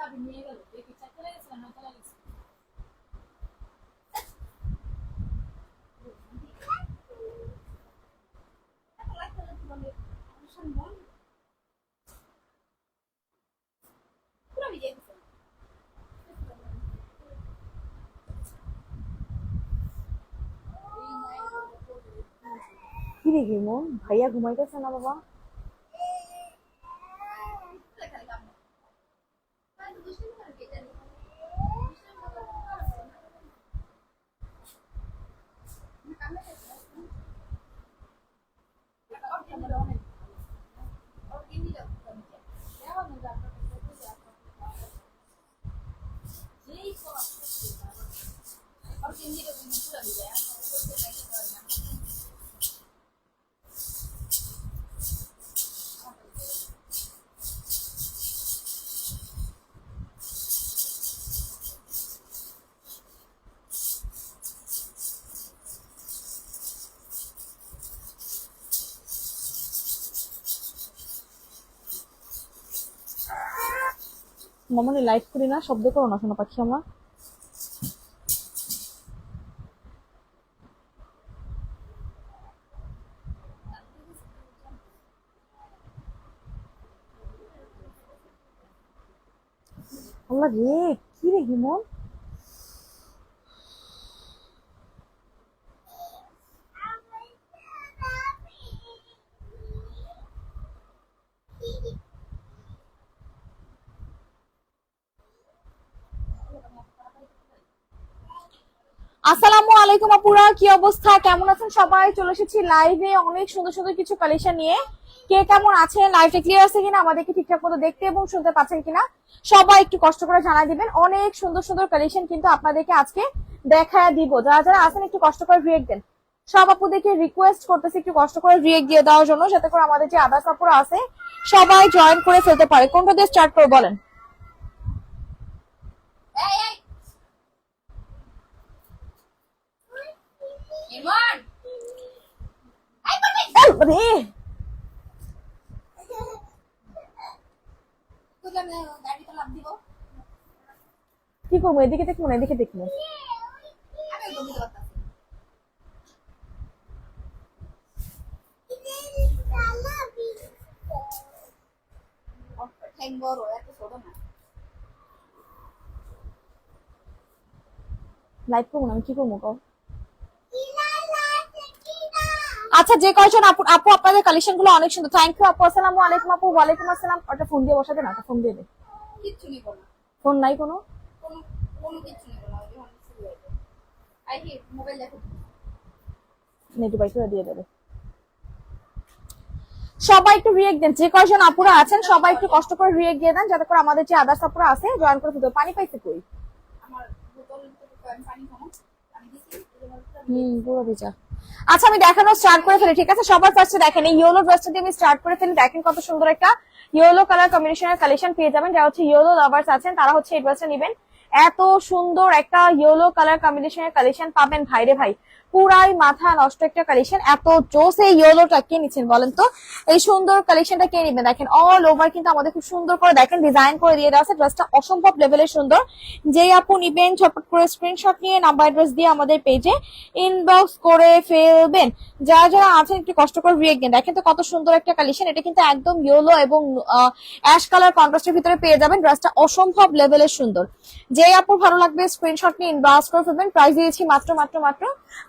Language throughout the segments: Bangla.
কি রে হিমন, ভাইয়া ঘুমাইতেছে না বাবা? মামনি লাইভ করি না, শব্দ করো না শোনো পাখি আমার। আল্লাহ রে, কি রে হিমন? আসসালামু আলাইকুম আপুরা, কি অবস্থা, কেমন আছেন সবাই? চলে এসেছি লাইভে অনেক সুন্দর সুন্দর কিছু কালেকশন নিয়ে। কে কেমন আছেন, লাইভটা ক্লিয়ার আছে কিনা, আমাদেরকে ঠিকঠাক মতো দেখতে এবং শুনতে পাচ্ছেন কিনা সবাই একটু কষ্ট করে জানাই দিবেন। অনেক সুন্দর সুন্দর কালেকশন কিন্তু আপনাদেরকে আজকে দেখায় দিব। যারা যারা আছেন একটু কষ্ট করে রিয়েক্ট দেন। সব আপুদেরকে রিকোয়েস্ট করতেছি একটু কষ্ট করে রিয়েক্ট দিয়ে দেওয়ার জন্য, যাতে করে আমাদের যে আদার্স আপুরা আছে সবাই জয়েন করে ফেলতে পারে। কোনটা দিয়ে স্টার্ট করবো বলেন? কি করবো, এদিকে দেখবো না এদিকে দেখবো? লাইভ করবো না, আমি কি করবো কও? আচ্ছা, যে কয়জন আপু আপু আপনাদের কালেকশন গুলো অনেক সুন্দর। থ্যাংক ইউ আপু। আসসালামু আলাইকুম আপু। ওয়ালাইকুম আসসালাম। ওটা ফোন দিয়ে বসাতে না, ওটা ফোন দিয়ে দে। কিচ্ছু নিব না, ফোন নাই কোনো কোনো কোনো কিছু নিব না। ওই অনেক শুরু হইবে। আই কি মোবাইল দেখো, নেট বাইসা দিয়ে দেবে। সবাই একটু রিয়েক্ট দেন, যে কয়জন আপুরা আছেন সবাই একটু কষ্ট করে রিয়েক্ট দিয়ে দেন, যাতে করে আমাদের যে আদার্স আপুরা আছে জয়েন করে ফেলতে। পানি পাইছে কই? আমার বোতল পানি খামো, আমি দিছি পুরো ভিজা। আচ্ছা, আমি দেখানো স্টার্ট করে ফেলি, ঠিক আছে? সবার ফার্স্টে দেখেন এই ইয়েলো ড্রেসটা দিয়ে আমি স্টার্ট করে ফেলি। দেখেন কত সুন্দর একটা ইয়েলো কালার কম্বিনেশনের কালেকশন পেয়ে যাবেন। যারা হচ্ছে ইয়েলো লাভার্স আছেন তারা হচ্ছে এই ড্রেসটা নেবেন। এত সুন্দর একটা ইয়েলো কালার কম্বিনেশনের কালেকশন পাবেন ভাইরে ভাই, পুরাই মাথা নষ্ট একটা কালেকশন। এত জোস এই ইয়েলোটা কে নিচ্ছেন বলেন তো? এই সুন্দর কালেকশনটা কে নিবেন? দেখেন অল ওভার কিন্তু আমাদের খুব সুন্দর করে দেখেন ডিজাইন করে দিয়ে দেওয়া আছে। ড্রেসটা অসম্ভব লেভেলের সুন্দর। যেই আপু নিবেন ঝটপট করে স্ক্রিনশট নিয়ে নাম্বার অ্যাড্রেস দিয়ে আমাদের পেজে ইনবক্স করে ফেলবেন। যারা যারা আছেন একটু কষ্ট করে রিয়েক্ট দেন। দেখেন তো কত সুন্দর একটা কালেকশন। এটা কিন্তু একদম ইয়েলো এবং অ্যাশ কালার কন্ট্রাস্টের ভিতরে পেয়ে যাবেন। ড্রেসটা অসম্ভব লেভেলের সুন্দর। যে আপুর ভালো লাগবে স্ক্রিনশট নিয়ে ইনবক্স করে ফেলবেন। প্রাইস দিয়েছি মাত্র মাত্র মাত্র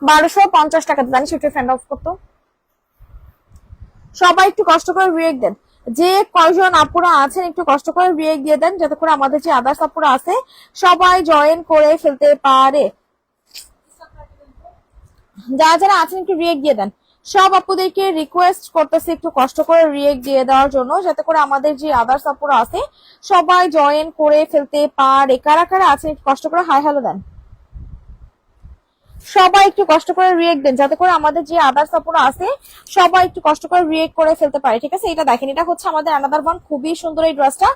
1250 টাকা। জানি সেটা ফ্যান্ড অফ করতো। সবাই একটু কষ্ট করে রিয়েক্ট দেন। যে কয়জন আপুরা আছেন একটু কষ্ট করে রিয়েক্ট দিয়ে দেন, যাতে করে আমাদের যে আদার্স আপুরা আছে সবাই জয়েন করে ফেলতে পারে। যারা যারা আছেন একটু রিয়েক্ট দিয়ে দেন। সব আপুদেরকে রিকোয়েস্ট করতেছি একটু কষ্ট করে রিয়েক্ট দিয়ে দেওয়ার জন্য, যাতে করে আমাদের যে আদার্স আপুরা আছে সবাই জয়েন করে ফেলতে পারে। কারা কারা আছেন একটু কষ্ট করে হাই হ্যালো দেন। সবাই একটু কষ্ট করে রিয়েক্ট দেন, যাতে করে আমাদের যে আদার্স আপুরা আছে সবাই একটু কষ্ট করে রিয়েক্ট করে ফেলতে পারে, ঠিক আছে? এটা দেখেন, এটা হচ্ছে আমাদের আনাদার ওয়ান। খুবই সুন্দর এই ড্রেসটা।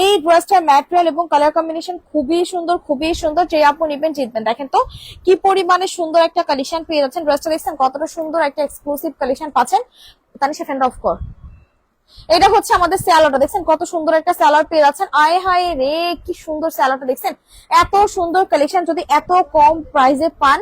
এই ড্রেসটার ম্যাটেরিয়াল এবং কালার কম্বিনেশন খুবই সুন্দর, খুবই সুন্দর। যে আপু নিবেন জিতবেন। দেখেন তো কি পরিমাণে সুন্দর একটা কালেকশন পেয়ে যাচ্ছেন। ড্রেসটা দেখছেন কতটা সুন্দর একটা এক্সক্লুসিভ কালেকশন পাচ্ছেন। তানিশা ফ্যান অফ কর। এটা হচ্ছে আমাদের স্যালোটা, দেখছেন কত সুন্দর একটা স্যালোয়ার পেয়ে যাচ্ছেন। আয় হায় রে, কি সুন্দর স্যালোটা দেখছেন, এত সুন্দর কালেকশন যদি এত কম প্রাইসে পান,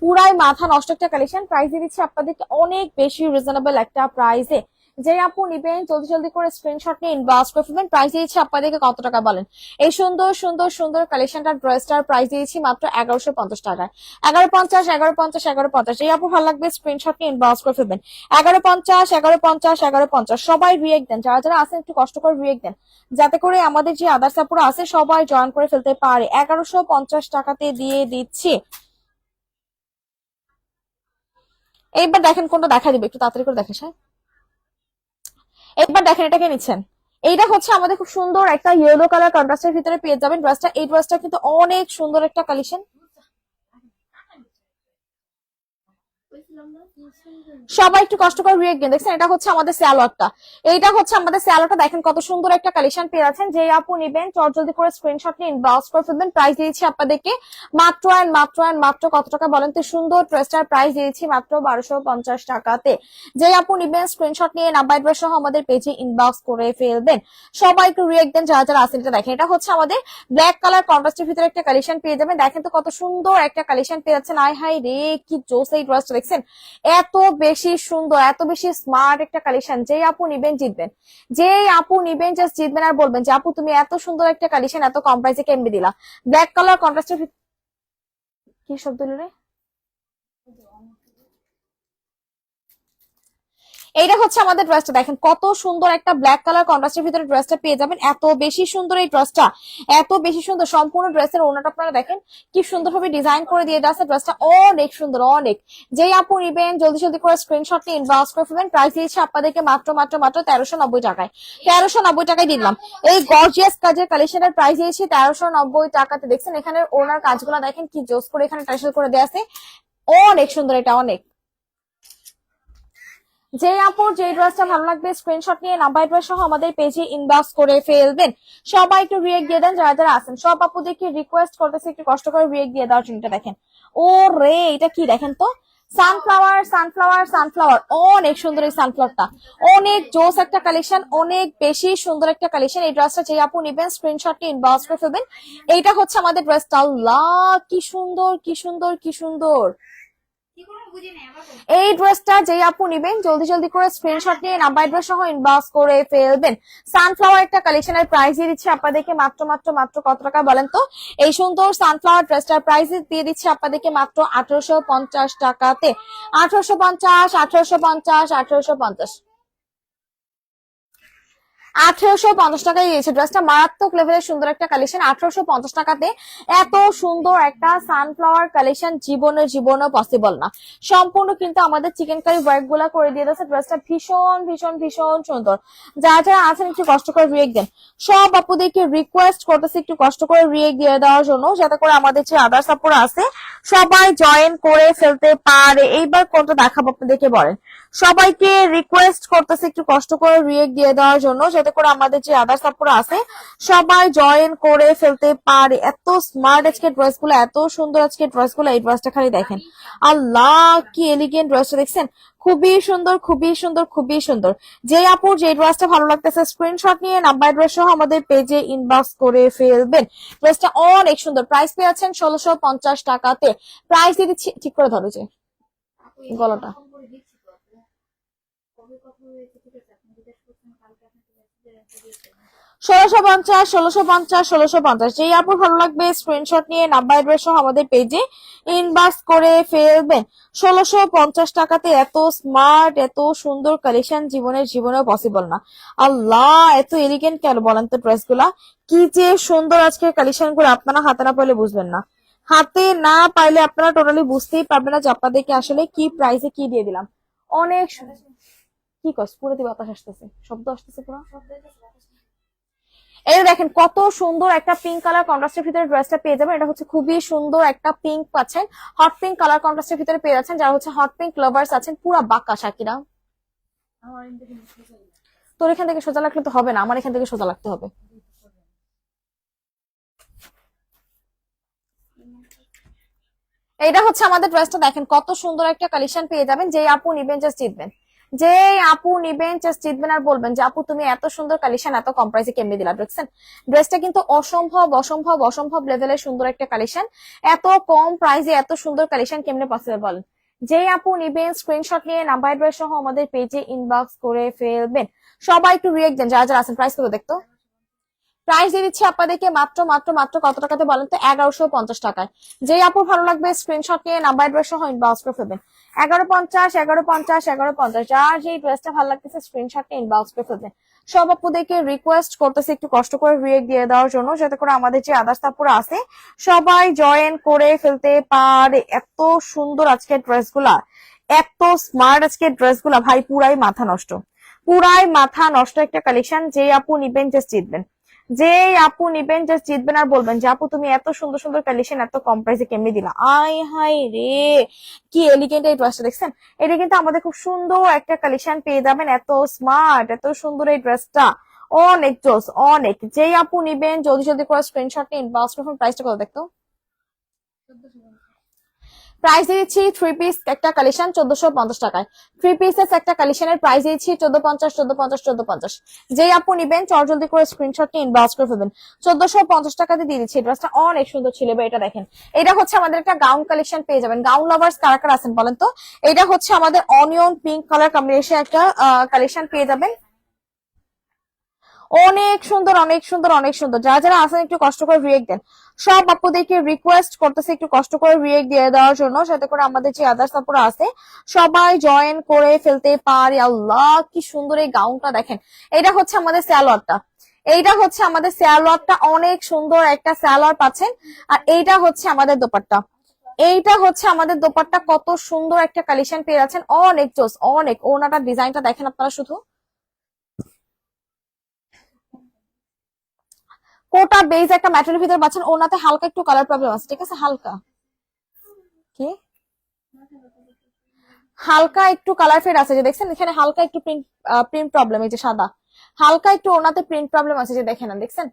পুরাই মাথা নষ্ট একটা কালেকশন। প্রাইসে দিচ্ছি আপনাদেরকে অনেক বেশি রিজনেবল একটা প্রাইসে। যে আপু নিবেন জলদি জলদি করে স্ক্রিনশট নিয়ে ইনবক্স করে ফেলবেন। প্রাইস দিয়েছি আপনাদেরকে কত টাকা বলেন? এই সুন্দর সুন্দর সুন্দর কালেকশনটার ড্রেসটার প্রাইস দিয়েছি মাত্র 1150 টাকায়। 1150, 1150, 1150। এই আপু ভালো লাগবে স্ক্রিনশট নিয়ে ইনবক্স করে ফেলবেন। 1150, 1150, 1150। সবাই রিয়েক্ট দেন, যারা যারা আছেন একটু কষ্ট করে রিয়েক্ট দেন, যাতে করে আমাদের যে আদার্স আপুরা আছে সবাই জয়েন করে ফেলতে পারে। 1150 টাকাতে দিয়ে দিচ্ছি। এইবার দেখেন কোনটা দেখা দিবে, একটু তাড়াতাড়ি করে দেখে। একবার দেখেন এটাকে নিচ্ছেন, এইটা হচ্ছে আমাদের খুব সুন্দর একটা ইয়েলো কালার কন্ট্রাস্টের ভিতরে পেয়ে যাবেন ড্রেসটা। এই ড্রেসটা কিন্তু অনেক সুন্দর একটা কালেকশন। সবাই একটু কষ্ট করে রিয়েক্ট দেন। দেখছেন এটা হচ্ছে আমাদের স্যালোয়ারটা, এইটা হচ্ছে আমাদের স্যালোয়ারটা। দেখেন কত সুন্দর একটা কালেকশন পেয়ে যাচ্ছেন। যে আপু নিবেন জলদি করে স্ক্রিনশট নিয়ে ইনবক্স করে ফেলবেন। প্রাইস দিয়েছি আপনাদেরকে মাত্র মাত্র কত টাকা বলেন তো? সুন্দর ড্রেসটার প্রাইস দিয়েছি মাত্র 1250 টাকাতে। যে আপু নিবেন স্ক্রিনশট নিয়ে নাম্বার অ্যাড্রেস সহ আমাদের পেজে ইনবক্স করে ফেলবেন। সবাই একটু রিয়েক্ট দেন যারা যারা আছেন। এটা দেখেন, এটা হচ্ছে আমাদের ব্ল্যাক কালার কন্ট্রাস্টের ভিতরে একটা কালেকশন পেয়ে যাবেন। দেখেন তো কত সুন্দর একটা কালেকশন পেয়ে যাচ্ছেন। আয় হাই রে, কি জোস এই ড্রেসটা দেখছেন, এত বেশি সুন্দর, এত বেশি স্মার্ট একটা কালেকশন। যেই আপু নিবেন জিতবেন, যেই আপু নিবেন জাস্ট জিতবেন আর বলবেন যে আপু তুমি এত সুন্দর একটা কালেকশন এত কম প্রাইসে কেমনে দিলা। ব্ল্যাক কালার কন্ট্রাস্টের কি শব্দ রে, এইটা হচ্ছে আমাদের ড্রেসটা। দেখেন কত সুন্দর একটা ব্ল্যাক কালার কন্ট্রাস্টের ভিতরে ড্রেসটা পেয়ে যাবেন। এত বেশি সুন্দর এই ড্রেসটা, এত বেশি সুন্দর। সম্পূর্ণ ড্রেসের ওনাটা আপনারা দেখেন কি সুন্দরভাবে ডিজাইন করে দিয়ে দেওয়া আছে। ড্রেসটা অনেক সুন্দর, অনেক। যেই আপু নিবেন জলদি জলদি করে স্ক্রিনশট নিয়ে ইনবক্স করে ফেলবেন। প্রাইস দিয়েছে আপনাদেরকে মাত্র 1390 টাকায়। 1390 টাকায় দিলাম। এই গর্জিয়াস কাজের কালেকশনের প্রাইস দিয়েছি 1390 টাকাতে। দেখছেন এখানে ওনার কাজগুলো দেখেন কি জোস করে এখানে টাইসেল করে দেওয়া আছে, অনেক সুন্দর, এটা অনেক। যে আপুর যে ড্রেসটা ভালো লাগবে স্ক্রিনশট নিয়ে নাম্বার অ্যাড্রেস সহ আমাদের পেজে ইনবক্স করে ফেলবেন। সবাই একটু রিয়েক্ট দিয়ে দেন যারা যারা আছেন। সব আপুদেরকে রিকোয়েস্ট করতেছে একটু কষ্ট করে রিয়েক্ট দিয়ে দেওয়ার জন্য। দেখেন ও রে, এটা কি দেখেন তো, সানফ্লাওয়ার সানফ্লাওয়ার সানফ্লাওয়ার, অনেক সুন্দর এই সানফ্লাওয়ারটা, অনেক জোস একটা কালেকশন, অনেক বেশি সুন্দর একটা কালেকশন। এই ড্রেসটা যে আপু নিবেন স্ক্রিনশট নিয়ে ইনবক্স করে ফেলবেন। এইটা হচ্ছে আমাদের ড্রেসটা। আল্লাহ কি সুন্দর, কি সুন্দর, কি সুন্দর এই ড্রেসটা। যে আপু নিবেন জলদি জলদি করে স্ক্রিনশট নিয়ে নাম্বার অ্যাড্রেস সহ ইনবক্স করে ফেলবেন। সানফ্লাওয়ার একটা কালেকশনের প্রাইস দিয়ে দিচ্ছি আপনাদেরকে মাত্র কত টাকা বলেন তো? এই সুন্দর সানফ্লাওয়ার ড্রেসটার প্রাইস দিয়ে দিচ্ছি আপনাদেরকে মাত্র 1850 টাকাতে। 1850, 1850, 1850, 1850 টাকায় দিয়েছে ড্রেসটা। মারাত্মক লেভেলের সুন্দর একটা কালেকশন 1850 টাকাতে। এত সুন্দর একটা সানফ্লাওয়ার কালেকশন জীবনেও পসিবল না। সম্পূর্ণ কিন্তু আমাদের চিকেন কারি ওয়ার্ক গুলা করে দিয়ে দিয়েছে। ড্রেসটা ভীষণ ভীষণ ভীষণ সুন্দর। যারা যারা আছেন একটু কষ্ট করে রিয়েক্ট দেন। সব আপুদেরকে রিকোয়েস্ট করতেছে একটু কষ্ট করে রিয়েক্ট দিয়ে দেওয়ার জন্য, যাতে করে আমাদের যে আদার্স আপুরা আছে সবাই জয়েন করে ফেলতে পারে। এইবার কোনটা দেখাবো আপনাদেরকে বলেন? সবাইকে রিকোয়েস্ট করতেছে একটু কষ্ট করে রিয়েক্ট দিয়ে দেওয়ার জন্য, যাতে করে আমাদের যে আদার্স আপুরা আছে সবাই জয়েন করে ফেলতে পারে। এত স্মার্ট আজকে ড্রেস গুলো, এত সুন্দর আজকে ড্রেস গুলো। এই ড্রেসটা খালি দেখেন, আল্লাহ কি এলিগেন্ট ড্রেসটা দেখছেন, খুবই সুন্দর, খুবই সুন্দর, খুবই সুন্দর। যে আপুর যে ড্রেসটা ভালো লাগতেছে স্ক্রিনশট নিয়ে নাম্বার অ্যাড্রেস সহ আমাদের পেজে ইনবক্স করে ফেলবেন। ড্রেসটা অনেক সুন্দর। প্রাইস পেয়েছেন 1650 টাকাতে। প্রাইস দিয়ে দিচ্ছি, ঠিক করে ধরো যে গলাটা, 1650, 1650, 1650। যেই আপুর ভালো লাগবে স্ক্রিনশট নিয়ে নাম্বার অ্যাড্রেস সহ আমাদের পেজে ইনবক্স করে ফেলবেন। 1650 টাকাতে এত স্মার্ট এত সুন্দর কালেকশন জীবনেও পসিবল না। আল্লাহ এত এলিগেন্ট কেন বলেন তো ড্রেস গুলা, কি যে সুন্দর আজকে কালেকশন গুলো। আপনারা হাতে না পাইলে বুঝবেন না, হাতে না পাইলে আপনারা টোটালি বুঝতেই পারবেন না যে আপনাদেরকে আসলে কি প্রাইসে কি দিয়ে দিলাম। অনেক কি কস পুরোতে বাতাস আসতেছে, শব্দ আসতেছে পুরো। এই দেখেন কত সুন্দর একটা পিঙ্ক কালার কন্ট্রাস্টের ভিতরে ড্রেসটা পেয়ে যাবেন। এটা হচ্ছে খুবই সুন্দর একটা পিঙ্ক পাচ্ছেন, হট পিঙ্ক কালার কন্ট্রাস্টের ভিতরে পেয়ে যাচ্ছেন। যারা হচ্ছে হট পিঙ্ক লাভার্স আছেন পুরা বাঁকা সাকিরা। তোর এখান থেকে সোজা লাগলে তো হবে না, আমার এখান থেকে সোজা লাগতে হবে। এইটা হচ্ছে আমাদের ড্রেসটা। দেখেন কত সুন্দর একটা কালেকশন পেয়ে যাবেন। যে আপু নিবেন জাস্ট জিতবেন। যে আপু নিবেন জাস্ট জিতবেন আর বলবেন যে আপু তুমি এত সুন্দর কালেকশন এত কম প্রাইসে কেমনে দিলা। দেখছেন ড্রেসটা কিন্তু অসম্ভব অসম্ভব অসম্ভব লেভেলের সুন্দর একটা কালেকশন। এত কম প্রাইসে এত সুন্দর কালেকশন কেমনে পসিবল বলেন। যে আপু নিবেন স্ক্রিনশট নিয়ে নাম্বার অ্যাড্রেস সহ আমাদের পেজে ইনবক্স করে ফেলবেন। সবাই একটু রিয়েক্ট দেন যারা যারা আছেন। প্রাইস কত দেখতো। প্রাইস দিয়ে দিচ্ছি আপনাদেরকে মাত্র মাত্র মাত্র কত টাকাতে বলেন তো, 1150 টাকায়। যে আপু ভালো লাগবে স্ক্রিনশট নিয়ে নাম্বার অ্যাড্রেস সহ ইনবক্স করে ফেলবেন। 1150, 1150, 1150। যার যে ড্রেসটা ভালো লাগতেছে স্ক্রিনশট নিয়ে ইনবক্স করে ফেলবেন। সব আপুদেরকে রিকোয়েস্ট করতেছি একটু কষ্ট করে রিয়েক্ট দিয়ে দেওয়ার জন্য, যাতে করে আমাদের যে আদার্স আপুরা আছে সবাই জয়েন করে ফেলতে পারে। এত সুন্দর আজকে ড্রেসগুলা, এত স্মার্ট আজকে ড্রেসগুলা, ভাই পুরাই মাথা নষ্ট, পুরাই মাথা নষ্ট একটা কালেকশন। যে আপু নিবেন জাস্ট জিতবেন, যে আপু নিবেন জাস্ট জিতবেন আর বলবেন যে আপু তুমি এত সুন্দর সুন্দর কালেকশন এত কম প্রাইসে কেমনি দিলা। আই হাই রে, কি এলিগেন্ট এই ড্রেসটা দেখছেন। এটা কিন্তু আমাদের খুব সুন্দর একটা কালেকশন পেয়ে যাবেন। এত স্মার্ট এত সুন্দর এই ড্রেসটা, অনেক জোস অনেক। যে আপু নিবেন জলদি জলদি করে স্ক্রিনশট নিয়ে ইনবক্স করুন। প্রাইসটা কত দেখতো। প্রাইস দিয়েছি থ্রি পিস একটা কালেকশন 1450 টাকায়। থ্রি পিসেস একটা কালেকশনের প্রাইস দিয়েছি 1450, 1450, 1450। যেই আপু নিবেন চট জলদি করে স্ক্রিনশট নিয়ে ইনবক্স করে ফেলবেন। 1450 টাকাতে দিয়ে দিচ্ছি। ড্রেসটা অনেক সুন্দর ছিল। এটা দেখেন, এটা হচ্ছে আমাদের একটা গাউন কালেকশন পেয়ে যাবেন। গাউন লাভার্স কারা কারা আছেন বলেন তো। এটা হচ্ছে আমাদের অনিয়ন পিঙ্ক কালার কম্বিনেশন একটা কালেকশন পেয়ে যাবেন। অনেক সুন্দর অনেক সুন্দর অনেক সুন্দর। যারা যারা আছেন একটু কষ্ট করে রিয়েক্ট দেন। সব আপুদেরকে রিকোয়েস্ট করতেছে একটু কষ্ট করে রিয়েক্ট দিয়ে দেওয়ার জন্য, সাথে করে আমাদের যে আদার্স আপুরা আছে সবাই জয়েন করে ফেলতে পারে। আল্লাহ কি সুন্দর এই গাউনটা দেখেন। এটা হচ্ছে আমাদের স্যালোয়ারটা, এইটা হচ্ছে আমাদের স্যালোয়ারটা, অনেক সুন্দর একটা স্যালোয়ার পাচ্ছেন। আর এইটা হচ্ছে আমাদের দোপাট্টা, এইটা হচ্ছে আমাদের দোপাট্টা। কত সুন্দর একটা কালেকশন পেয়ে যাচ্ছেন, অনেক জোস অনেক। ওনাটার ডিজাইনটা দেখেন আপনারা শুধু। কোটা বেজ একটা ম্যাটেরিয়াল ভিতরে পাচ্ছেন। ওনাতে হালকা একটু কালার প্রবলেম আছে, ঠিক আছে, হালকা কি হালকা একটু কালার ফেড আছে, যে দেখছেন এখানে হালকা একটু প্রিন্ট প্রিন্ট প্রবলেম, এই যে সাদা হালকা একটু ওনাতে প্রিন্ট প্রবলেম আছে, যে দেখেন না দেখছেন।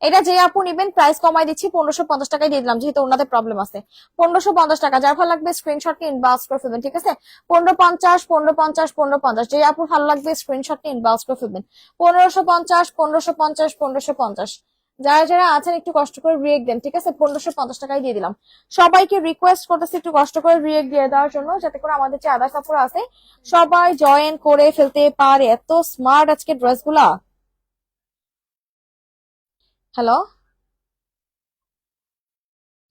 এটা যে আপু নিবেন প্রাইস কমাই দিচ্ছি 1550 টাকায় দিয়ে দিলাম, যেহেতু ওনাতে প্রবলেম আছে। 1550 টাকা। যার ভালো লাগবে স্ক্রিনশট নিয়ে ইনবক্স করে ফেলবেন, ঠিক আছে। 1550, 1550, 1550। যে আপু ভালো লাগবে স্ক্রিনশট নিয়ে ইনবক্স করে ফেলবেন। 1550, 1550, 1550। যারা যারা আছেন একটু কষ্ট করে রিয়েক্ট দেন, ঠিক আছে। 1550 টাকায় দিয়ে দিলাম। সবাইকে রিকোয়েস্ট করতেছি একটু কষ্ট করে রিয়েক্ট দিয়ে দেওয়ার জন্য, যাতে করে আমাদের যে আদার্স আপুরা আছে সবাই জয়েন করে ফেলতে পারে। এত স্মার্ট আজকে ড্রেসগুলা। হ্যালো,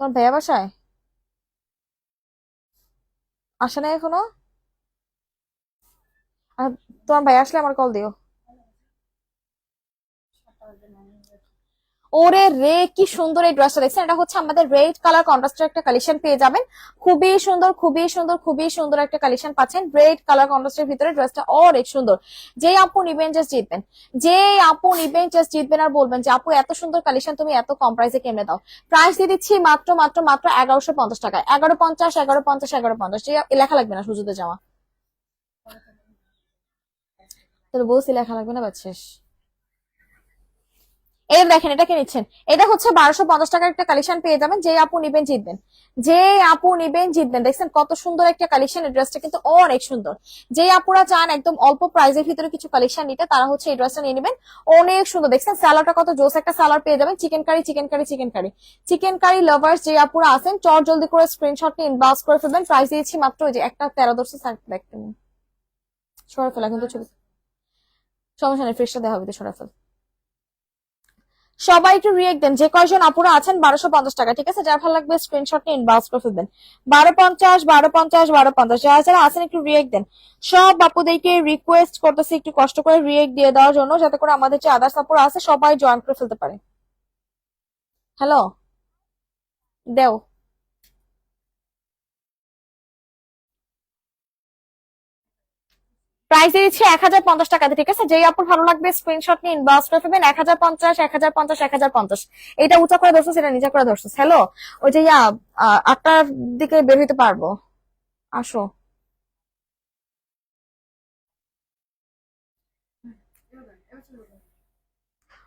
তোমার ভাইয়া বাসায় আসে না এখনো? আর তোমার ভাই আসলে আমার কল দিও। ওরে রে, কি সুন্দর এই ড্রেসটা দেখছেন। এটা হচ্ছে আমাদের রেড কালার কন্ট্রাস্টের একটা কালেকশন পেয়ে যাবেন। খুবই সুন্দর খুবই সুন্দর খুবই সুন্দর একটা কালেকশন পাচ্ছেন রেড কালার কন্ট্রাস্টের ভিতরে। ড্রেসটা অনেক সুন্দর। যে আপু নিবেন জাস্ট জিতবেন, যে আপু নিবেন জাস্ট জিতবেন আর বলবেন যে আপু এত সুন্দর কালেকশন তুমি এত কম প্রাইসে কেমনে দাও। প্রাইস দিয়ে দিচ্ছি মাত্র মাত্র মাত্র 1150 টাকায়। 1150, 1150, 1150। যে লেখা লাগবে না সুজুতে যাওয়া, তোর বলছি লেখা লাগবে না, বাচ্চাস। এই দেখেন এটা কে নিচ্ছেন। এটা হচ্ছে 1250 টাকার একটা কালেকশন পেয়ে যাবেন। যে আপু নিবেন জিতবেন, যে আপু নিবেন জিতবেন। দেখছেন কত সুন্দর একটা কালেকশন। এই ড্রেসটা কিন্তু অনেক সুন্দর। যে আপুরা চান একদম অল্প প্রাইসের ভিতরে কিছু কালেকশন নিতে, তারা হচ্ছে এই ড্রেসটা নিয়ে নেবেন। অনেক সুন্দর। দেখছেন স্যালাডটা কত জোস একটা স্যালাড পেয়ে যাবেন। Chicken curry chicken curry chicken curry chicken curry lovers যে আপুরা আছেন চট জলদি করে স্ক্রিনশট নিয়ে ইনবক্স করে ফেলবেন। প্রাইস দিয়েছি মাত্র ওই যে একটা 13 দর্শক দেখতেন সরে ফেলা, কিন্তু ছবি সমস্যা নেই, ফ্রেশটা দেওয়া হবে, সরে ফেল। সবাই একটু রিয়েক্ট দেন। যে কয়জন আপুরা আছেন 1250 টাকা, ঠিক আছে। যার ভালো লাগবে স্ক্রিনশট নিয়ে ইনবক্স করে ফেলবেন। 1250, 1250, 1250। যারা যারা আছেন একটু রিয়েক্ট দেন। সব আপুদেরকে রিকোয়েস্ট করতেছি একটু কষ্ট করে রিয়েক্ট দিয়ে দেওয়ার জন্য, যাতে করে আমাদের যে আদার্স আপুরা আছে সবাই জয়েন করে ফেলতে পারে। হ্যালো, দেও। প্রাইস দিচ্ছি 1050 টাকাতে, ঠিক আছে। যেই আপুর ভালো লাগবে স্ক্রিনশট নিয়ে ইনবক্স করে ফেলবেন। 1050, 1050, 1050। এটা উঁচা করে ধরছো, সেটা নিচা করে ধরছো। হ্যালো, ওই যে 8টার দিকে বের হইতে পারবো, আসো।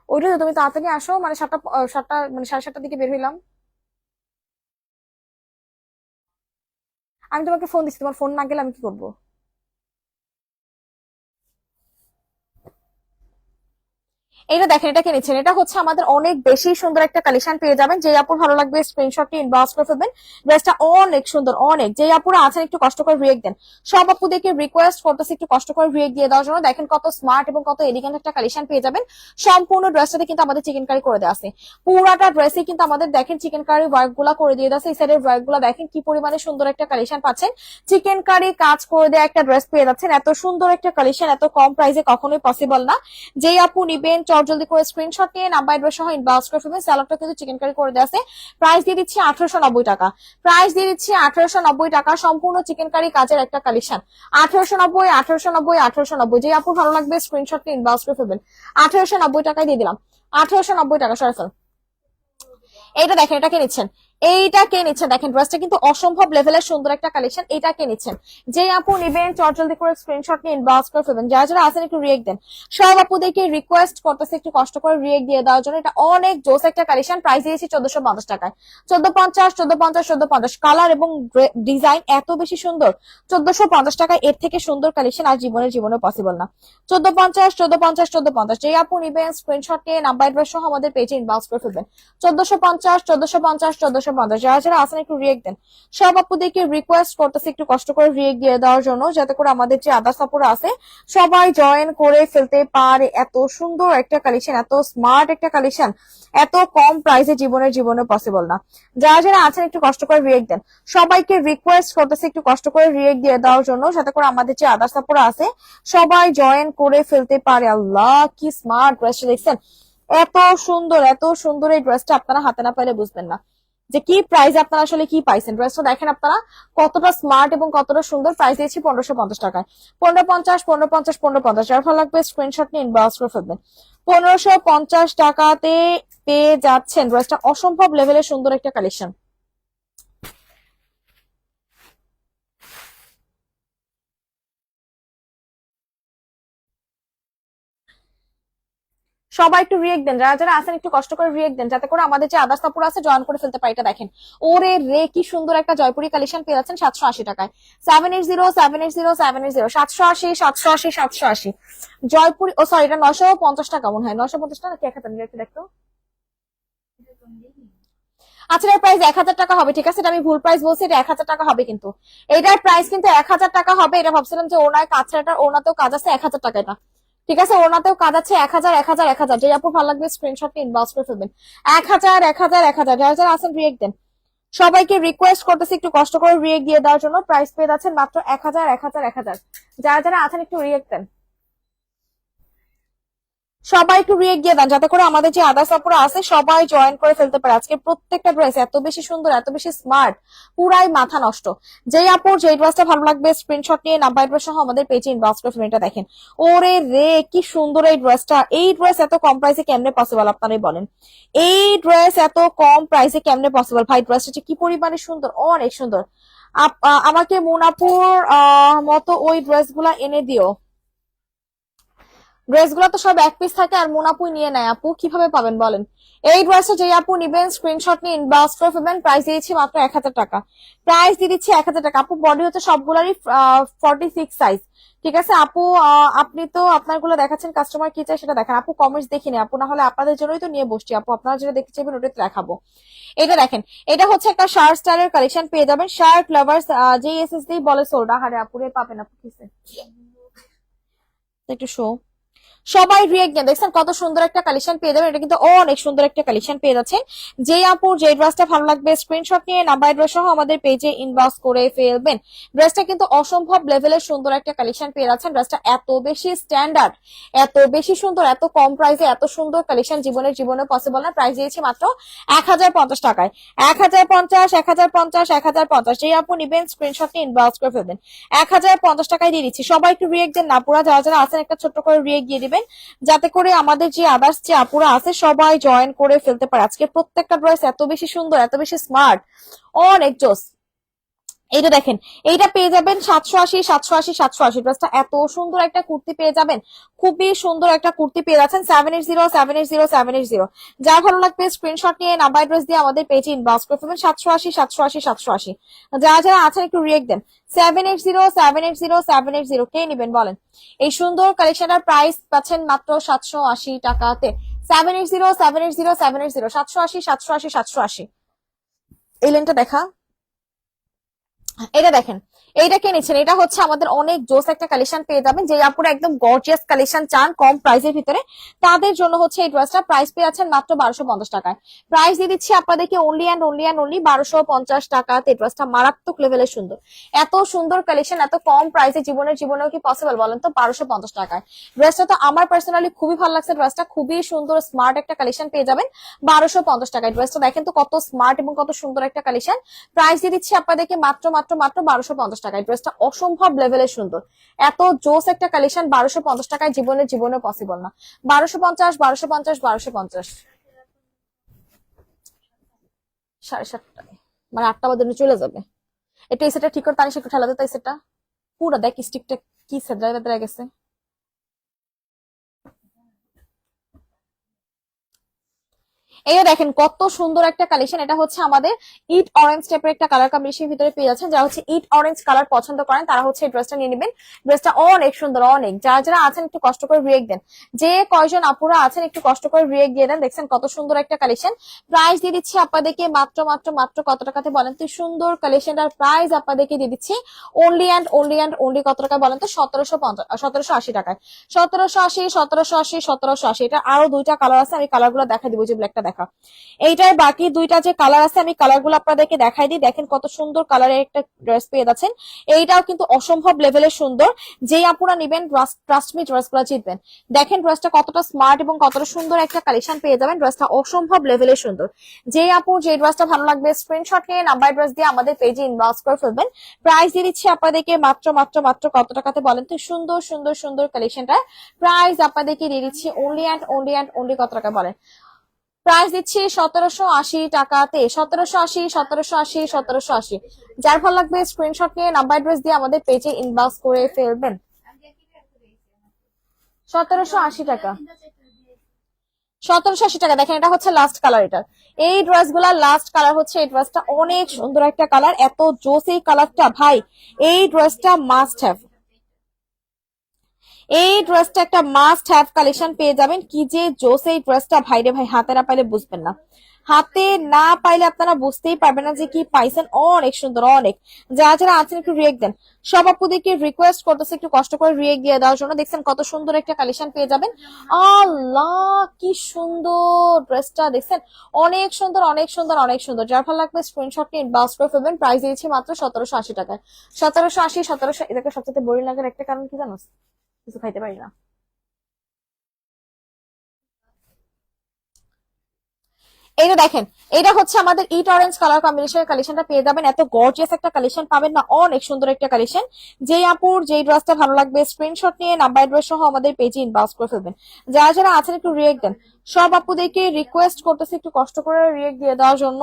ওইটা তো তুমি তাড়াতাড়ি আসো, মানে 7টা 7টা মানে 7:30টার দিকে বের হইলাম। আমি তোমাকে ফোন দিচ্ছি, তোমার ফোন না গেলে আমি কি করবো। এটা দেখেন, এটা কিনেছেন, এটা হচ্ছে আমাদের অনেক বেশি সুন্দর একটা কালেকশন পেয়ে যাবেন। যে আপুর ভালো লাগবে স্ক্রিনশটটি ইনবক্স করে ফেলবেন। ড্রেসটা অনেক সুন্দর, অনেক। যে আপুরা আছেন একটু কষ্ট করে রিয়েক্ট দেন। সব আপুদেরকে রিকোয়েস্ট করতেছি একটু কষ্ট করে রিয়েক্ট দিয়ে দেওয়ার জন্য। দেখেন কত স্মার্ট এবং কত এলিগেন্ট একটা কালেকশন পেয়ে যাবেন। সম্পূর্ণ ড্রেসটাতে কিন্তু আমাদের চিকেন কারি করে দেওয়া আছে। পুরাটা ড্রেসে কিন্তু আমাদের দেখেন চিকেন কারি ওয়ার্ক গুলা করে দিয়ে দেওয়া আছে। এই সাইডের ওয়ার্ক গুলা দেখেন কি পরিমাণে সুন্দর একটা কালেকশন পাচ্ছেন। চিকেন কারি কাজ করে দেওয়া একটা ড্রেস পেয়ে যাচ্ছেন। এত সুন্দর একটা কালেকশন এত কম প্রাইসে কখনোই পসিবল না। যেই আপু নিবেন চটজলদি করে স্ক্রিনশট নিয়ে নাম্বার অ্যাড্রেস সহ ইনবক্স করে ফেলবেন। স্যালাডটা কিন্তু চিকেন কারি করে দেওয়া আছে। প্রাইস দিয়ে দিচ্ছি 1890 টাকা। প্রাইস দিয়ে দিচ্ছি 1890 টাকা। সম্পূর্ণ চিকেন কারি কাজের একটা কালেকশন। 1890, 1890, 1890। যে আপু ভালো লাগবে স্ক্রিনশট নিয়ে ইনবক্স করে ফেলবেন। 1890 টাকায় দিয়ে দিলাম। 1890 টাকা সরফল। এইটা দেখেন, এটা কে নিচ্ছেন, এইটা কে নিচ্ছেন। দেখেন ড্রেসটা কিন্তু অসম্ভব লেভেলের সুন্দর একটা কালেকশন। এইটা কে নিচ্ছেন। যে আপু নিবেন চটজলদি করে স্ক্রিনশট নিয়ে ইনবক্স করে ফেলবেন। যারা যারা আছেন একটু রিয়েক্ট দেন। সব আপুদেরকে রিকোয়েস্ট করতেছে একটু কষ্ট করে রিয়েক্ট দিয়ে দেওয়ার জন্য। এটা অনেক জোস একটা কালেকশন। প্রাইস দিয়েছি 1450 টাকায়। 1450, 1450, 1450। কালার এবং ডিজাইন এত বেশি সুন্দর। 1450 টাকায় এর থেকে সুন্দর কালেকশন আর জীবনে পসিবল না। 1450, 1450, 1450। যে আপু নিবেন স্ক্রিনশট নিয়ে নাম্বার অ্যাড্রেস সহ আমাদের পেজে ইনবক্স করে ফেলবেন। 1450, 1450, 1450। যারা যারা আছেন একটু রিয়েক্ট দেন। সব আপুদেরকে রিকোয়েস্ট করতেছি একটু কষ্ট করে রিয়েক্ট দিয়ে দেওয়ার জন্য, যাতে করে আমাদের যে আদার্স আপুরা আছে সবাই জয়েন করে ফেলতে পারে। এত সুন্দর একটা কালেকশন, এত স্মার্ট একটা কালেকশন এত কম প্রাইসে জীবনে পসিবল না। যারা যারা আছেন একটু কষ্ট করে রিয়েক্ট দেন। সবাইকে রিকোয়েস্ট করতেছি একটু কষ্ট করে রিয়েক্ট দিয়ে দেওয়ার জন্য, যাতে করে আমাদের যে আদার্স আপুরা আছে সবাই জয়েন করে ফেলতে পারে। আল্লাহ কি স্মার্ট ড্রেসটা দেখছেন। এত সুন্দর এই ড্রেসটা আপনারা হাতে না পাইলে বুঝবেন না যে কি প্রাইস আপনারা আসলে কি পাইছেন। ড্রেসটা দেখেন আপনারা কতটা স্মার্ট এবং কতটা সুন্দর। প্রাইস দিয়েছি 1550 টাকায়। 1550, 1550, 1550। যার ভালো লাগবে স্ক্রিনশট নিয়ে ইনবক্স করে ফেলবেন। 1550 টাকাতে পেয়ে যাচ্ছেন ড্রেসটা। অসম্ভব লেভেলের সুন্দর একটা কালেকশন। সবাই একটু রিয়েক্ট দেন। যারা যারা আছেন একটু কষ্ট করে রিয়েক্ট দেন, যাতে করে আমাদের যে আদার্স কাপড় আছে জয়েন করে ফেলতে পারি। এটা দেখেন ওরে রে কি সুন্দর একটা জয়পুরি কালেকশন পেয়ে যাচ্ছেন 780 টাকায়। 780, 780, 780, 780, 780, 780। জয়পুরি, ও সরি, এটা 950 টাকা মনে হয়। 950 টাকা নাকি 1000 একটু দেখতো। আচ্ছা এর প্রাইস 1000 টাকা হবে। ঠিক আছে, এটা আমি ভুল প্রাইস বলছি, এটা 1000 টাকা হবে কিন্তু। এটার প্রাইস কিন্তু 1000 টাকা হবে। এটা ভাবছিলাম যে ওনার কাছাটা ওনাতেও কাজ আছে 1000 টাকা এটা। ঠিক আছে, ওনাতেও কাজ আছে 1000, 1000, 1000। যে আপু ভালো লাগবে স্ক্রিনশট নিয়ে ইনবক্স করে ফেলবেন। 1000, 1000, 1000। যারা যারা আছেন রিয়েক্ট দেন। সবাইকে রিকোয়েস্ট করতেছি একটু কষ্ট করে রিয়েক্ট দিয়ে দেওয়ার জন্য। প্রাইস পেয়ে যাচ্ছেন মাত্র 1000, 1000, 1000। যারা যারা আছেন একটু রিয়েক্ট দেন। সবাই একটু রিয়েক্ট দিয়ে দেন, যাতে করে আমাদের যে আদার্স আপুরা আছে সবাই জয়েন করে ফেলতে পারে। আজকে প্রত্যেকটা ড্রেস এত বেশি সুন্দর, এত বেশি স্মার্ট, পুরাই মাথা নষ্ট। যেই আপুর যেই ড্রেসটা ভালো লাগবে স্ক্রিনশট নিয়ে নাম্বার অ্যাড্রেস সহ আমাদের পেজে ইনবক্স করে ফেলবেন। এটা দেখেন ওরে রে কি সুন্দর এই ড্রেসটা। এই ড্রেস এত কম প্রাইসে কেমনে পসিবল আপনারাই বলেন। এই ড্রেস এত কম প্রাইসে কেমনে পসিবল ভাই। ড্রেসটা কি পরিমাণে সুন্দর, অনেক সুন্দর। আমাকে মুনাপুর মতো ওই ড্রেস গুলা এনে দিও। ড্রেসগুলো তো সব এক পিস থাকে আর মুনাপুই নিয়ে নেয়। আপু কিভাবে পাবেন বলেন। এই ড্রেসটা যে আপু নিবেন স্ক্রিনশট নিয়ে ইনবক্স করে ফেলবেন। প্রাইস দিয়েছি মাত্র 1000 টাকা। প্রাইস দিয়ে দিচ্ছি 1000 টাকা। আপু বডি হচ্ছে সবগুলারই 46 সাইজ। ঠিক আছে আপু, আপনি তো আপনার গুলো দেখাচ্ছেন, কাস্টমার কি চাই সেটা দেখেন। আপু কমেন্টস দেখিনি আপু, না হলে আপনাদের জন্যই তো নিয়ে বসছি আপু। আপনারা যেটা দেখতে চাইবেন ওটাতে দেখাবো। এটা দেখেন, এটা হচ্ছে একটা শার্ট স্টাইলের কালেকশন পেয়ে যাবেন। শার্ট লাভার্স যে এসএসডি বলে সোল্ডা হারে আপুরে পাবেন আপু। কিসে একটু শো। সবাই রিয়েক্ট দেন। দেখছেন কত সুন্দর একটা কালেকশন পেয়ে যাবেন। এটা কিন্তু অনেক সুন্দর একটা কালেকশন পেয়ে যাচ্ছেন। যে আপুর যে ড্রেসটা ভালো লাগবে স্ক্রিনশট নিয়ে নাম্বার অ্যাড্রেস সহ আমাদের পেজে ইনবক্স করে ফেলবেন। ড্রেসটা কিন্তু অসম্ভব লেভেলের সুন্দর একটা কালেকশন পেয়ে যাচ্ছেন। ড্রেসটা এত বেশি স্ট্যান্ডার্ড, এত বেশি সুন্দর, এত কম প্রাইসে এত সুন্দর কালেকশন জীবনে পসিবল না। প্রাইস দিয়েছি মাত্র 1050 টাকায়। 1050, 1050, 1050। যে আপু নিবেন স্ক্রিনশট নিয়ে ইনবক্স করে ফেলবেন। 1050 টাকায় দিয়ে দিচ্ছি। সবাই একটু রিয়েক্ট দেন না পুরা, যারা যারা আছেন একটা ছোট্ট করে রিয়েক্ট দিয়ে দিবেন, যাতে করে আমাদের যে আদার্স যে আপুরা আছে সবাই জয়েন করে ফেলতে পারে। আজকে প্রত্যেকটা ড্রেস এত বেশি সুন্দর, এত বেশি স্মার্ট, অনেক জোস। এইটা দেখেন, এইটা পেয়ে যাবেন 780, 780, 780। ড্রেসটা এত সুন্দর একটা কুর্তি পেয়ে যাবেন, খুবই সুন্দর একটা কুর্তি পেয়ে যাচ্ছেন। 780, 780, 780। যার ভালো লাগবে স্ক্রিনশট নিয়ে নাম্বার অ্যাড্রেস দিয়ে আমাদের পেজে ইনবক্স করে ফেলবেন। 780, 780, 780। যারা যারা আছেন একটু রিয়েক্ট দেন। 780, 780, 780 কে নেবেন বলেন? এই সুন্দর কালেকশনটার প্রাইস পাচ্ছেন মাত্র 780 টাকাতে। 780, 780, 780, 780, 780, 780। এই লেনটা দেখা, এটা দেখেন, এইটা কে নিচ্ছেন? এটা হচ্ছে আমাদের অনেক জোস একটা কালেকশন পেয়ে যাবেন। যে আপুরা একদম গর্জিয়াস কালেকশন চান কম প্রাইসের ভিতরে, তাদের জন্য হচ্ছে এই ড্রেসটা। প্রাইস পেয়ে যাচ্ছেন মাত্র 1250 টাকায়। প্রাইস দিয়ে দিচ্ছি আপনাদেরকে only and only and only 1250 টাকাতে। ড্রেসটা মারাত্মক লেভেলের সুন্দর, এত সুন্দর কালেকশন এত কম প্রাইসে জীবনেও কি পসিবল বলেন তো? 1250 টাকায় ড্রেসটা তো আমার পার্সোনালি খুবই ভালো লাগছে। ড্রেসটা খুবই সুন্দর স্মার্ট একটা কালেকশন পেয়ে যাবেন 1250 টাকায়। ড্রেসটা দেখেন তো কত স্মার্ট এবং কত সুন্দর একটা কালেকশন। প্রাইস দিয়ে দিচ্ছি আপনাদেরকে মাত্র মাত্র মাত্র 1250 টাকায়। ড্রেসটা অসম্ভব লেভেলের সুন্দর, এত জোস একটা কালেকশন 1250 টাকায় জীবনে পসিবল না। 1250, 1250, 1250, 7:30, মানে 8টা বাজে চলে যাবে। এটা এই সেটটা ঠিক করে তানিশ একটু ঠেলা দে। তাই সেটা পুরো দেখ স্টিকটা কি সেটা গেছে। এই দেখেন কত সুন্দর একটা কালেকশন। এটা হচ্ছে আমাদের ইট অরেঞ্জ টাইপের একটা কালার কম্বিনেশনের ভিতরে পেয়ে যাচ্ছেন। যারা হচ্ছে ইট অরেঞ্জ কালার পছন্দ করেন তারা হচ্ছে এই ড্রেসটা নিয়ে নেবেন। ড্রেসটা অনেক সুন্দর অনেক। যারা যারা আছেন একটু কষ্ট করে রিয়েক্ট দেন। যে কয়জন আপুরা আছেন একটু কষ্ট করে রিয়েক্ট দিয়ে দেন। দেখছেন কত সুন্দর একটা কালেকশন। প্রাইস দিয়ে দিচ্ছি আপনাদেরকে মাত্র মাত্র মাত্র কত টাকাতে বলেন তো? সুন্দর কালেকশনটার প্রাইস আপনাদেরকে দিয়ে দিচ্ছি অনলি কত টাকা বলেন তো? 1780 টাকায়। 1780, 1780, 1780। এটা আরো দুইটা কালার আছে, আমি কালার গুলো দেখা দিব। যে ব্ল্যাকটা দেখা, এইটার বাকি দুইটা যে কালার আছে আমি কালার গুলো আপনাদেরকে দেখাই দিই। দেখেন কত সুন্দর কালারের একটা ড্রেস পেয়ে যাচ্ছেন। এইটাও কিন্তু অসম্ভব লেভেলের সুন্দর। যেই আপুরা নিবেন ট্রাস্ট মি ড্রেস গুলো জিতবেন। দেখেন ড্রেসটা কতটা স্মার্ট এবং কতটা সুন্দর একটা কালেকশন পেয়ে যাবেন। ড্রেসটা অসম্ভব লেভেলের সুন্দর। যে আপু যে ড্রেসটা ভালো লাগবে স্ক্রিনশট নিয়ে নাম্বার ড্রেস দিয়ে আমাদের পেজে ইনবক্স করে ফেলবেন। প্রাইস দিয়ে দিচ্ছি আপনাদেরকে মাত্র মাত্র মাত্র কত টাকাতে বলেন তো? সুন্দর সুন্দর সুন্দর কালেকশনটা প্রাইস আপনাদেরকে দিয়ে দিচ্ছি অনলি কত টাকা বলেন? প্রাইস দিচ্ছি 1780 টাকাতে। 1780, 1780, 1780। যার ভালো লাগবে স্ক্রিনশট নিয়ে নাম্বার অ্যাড্রেস দিয়ে আমাদের পেজে ইনবক্স করে ফেলবেন। 1780 টাকা, 1780 টাকা। দেখেন এটা হচ্ছে লাস্ট কালার। এটা এই ড্রেস গুলা লাস্ট কালার হচ্ছে। এই ড্রেসটা অনেক সুন্দর একটা কালার, এত জোস এই কালারটা ভাই। এই ড্রেসটা মাস্ট হ্যাভ, এই ড্রেসটা একটা মাস্ট হ্যাভ কালেকশন পেয়ে যাবেন। কি যে জোস এই ড্রেসটা ভাই রে ভাই, হাতে না পাইলে বুঝবেন না। হাতে না পাইলে আপনারা বুঝতেই পারবেন না যে কি পাইছেন। অনেক সুন্দর অনেক। যারা যারা আছেন একটু রিয়েক্ট দেন। সব আপুদেরকে রিকোয়েস্ট করতেছে একটু কষ্ট করে রিয়েক্ট দিয়ে দেওয়ার জন্য। দেখছেন কত সুন্দর একটা কালেকশন পেয়ে যাবেন। আল্লাহ কি সুন্দর ড্রেসটা দেখছেন, অনেক সুন্দর অনেক সুন্দর অনেক সুন্দর। যার ভালো লাগবে স্ক্রিনশট নিয়ে ইনবক্স করে ফেলবেন। প্রাইস দিয়েছি মাত্র 1780 টাকায়। 1780, 1700। এটাকে সবচেয়ে বোরিং লাগার একটা কারণ কি জানো? কিছু খাইতে পারি না। এইটা দেখেন, এটা হচ্ছে আমাদের ইট অরেঞ্জ কালার কম্বিনেশনের কালেকশনটা পেয়ে যাবেন। এত গর্জিয়াস একটা কালেকশন পাবেন না, অনেক সুন্দর একটা কালেকশন। যেই আপুর যেই ড্রেসটা ভালো লাগবে স্ক্রিনশট নিয়ে নাম্বার অ্যাড্রেস সহ আমাদের পেজে ইনবক্স করে ফেলবেন। যারা যারা আছেন একটু রিয়েক্ট দেন। সব আপুদেরকে রিকোয়েস্ট করতেছি একটু কষ্ট করে রিয়েক্ট দিয়ে দেওয়ার জন্য,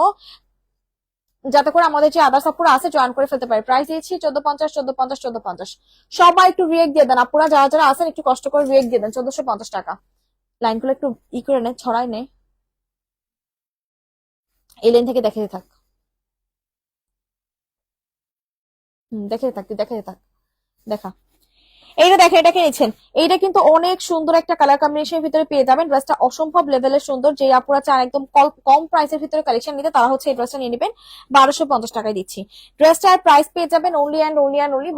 যাতে করে আমাদের যে আদার্স আপুরা আছে জয়েন করে ফেলতে পারে। প্রাইস দিয়েছি 1450, 1450, 1450। সবাই একটু রিয়েক্ট দিয়ে দেন আপুরা, যারা যারা আছেন একটু কষ্ট করে রিয়েক্ট দিয়ে দেন। 1450 টাকা। লাইনগুলো একটু করে নে, ছড়াই নে। এই লাইন থেকে দেখে থাক, দেখে থাক, তুই দেখে থাক, দেখা। এইটা দেখেন, এটাকে নিচ্ছেন। এইটা কিন্তু অনেক সুন্দর একটা কালার কম্বিনেশনের ভিতরে পেয়ে যাবেন। ড্রেসটা অসম্ভব লেভেলের সুন্দর। যে আপুরা চান একদম কম প্রাইসের ভিতরে কালেকশন নিতে তারা হচ্ছে এই ড্রেসটা নিয়ে নেবেন। 1250 টাকায় দিচ্ছি। ড্রেসটার প্রাইস পেয়ে যাবেন অনলি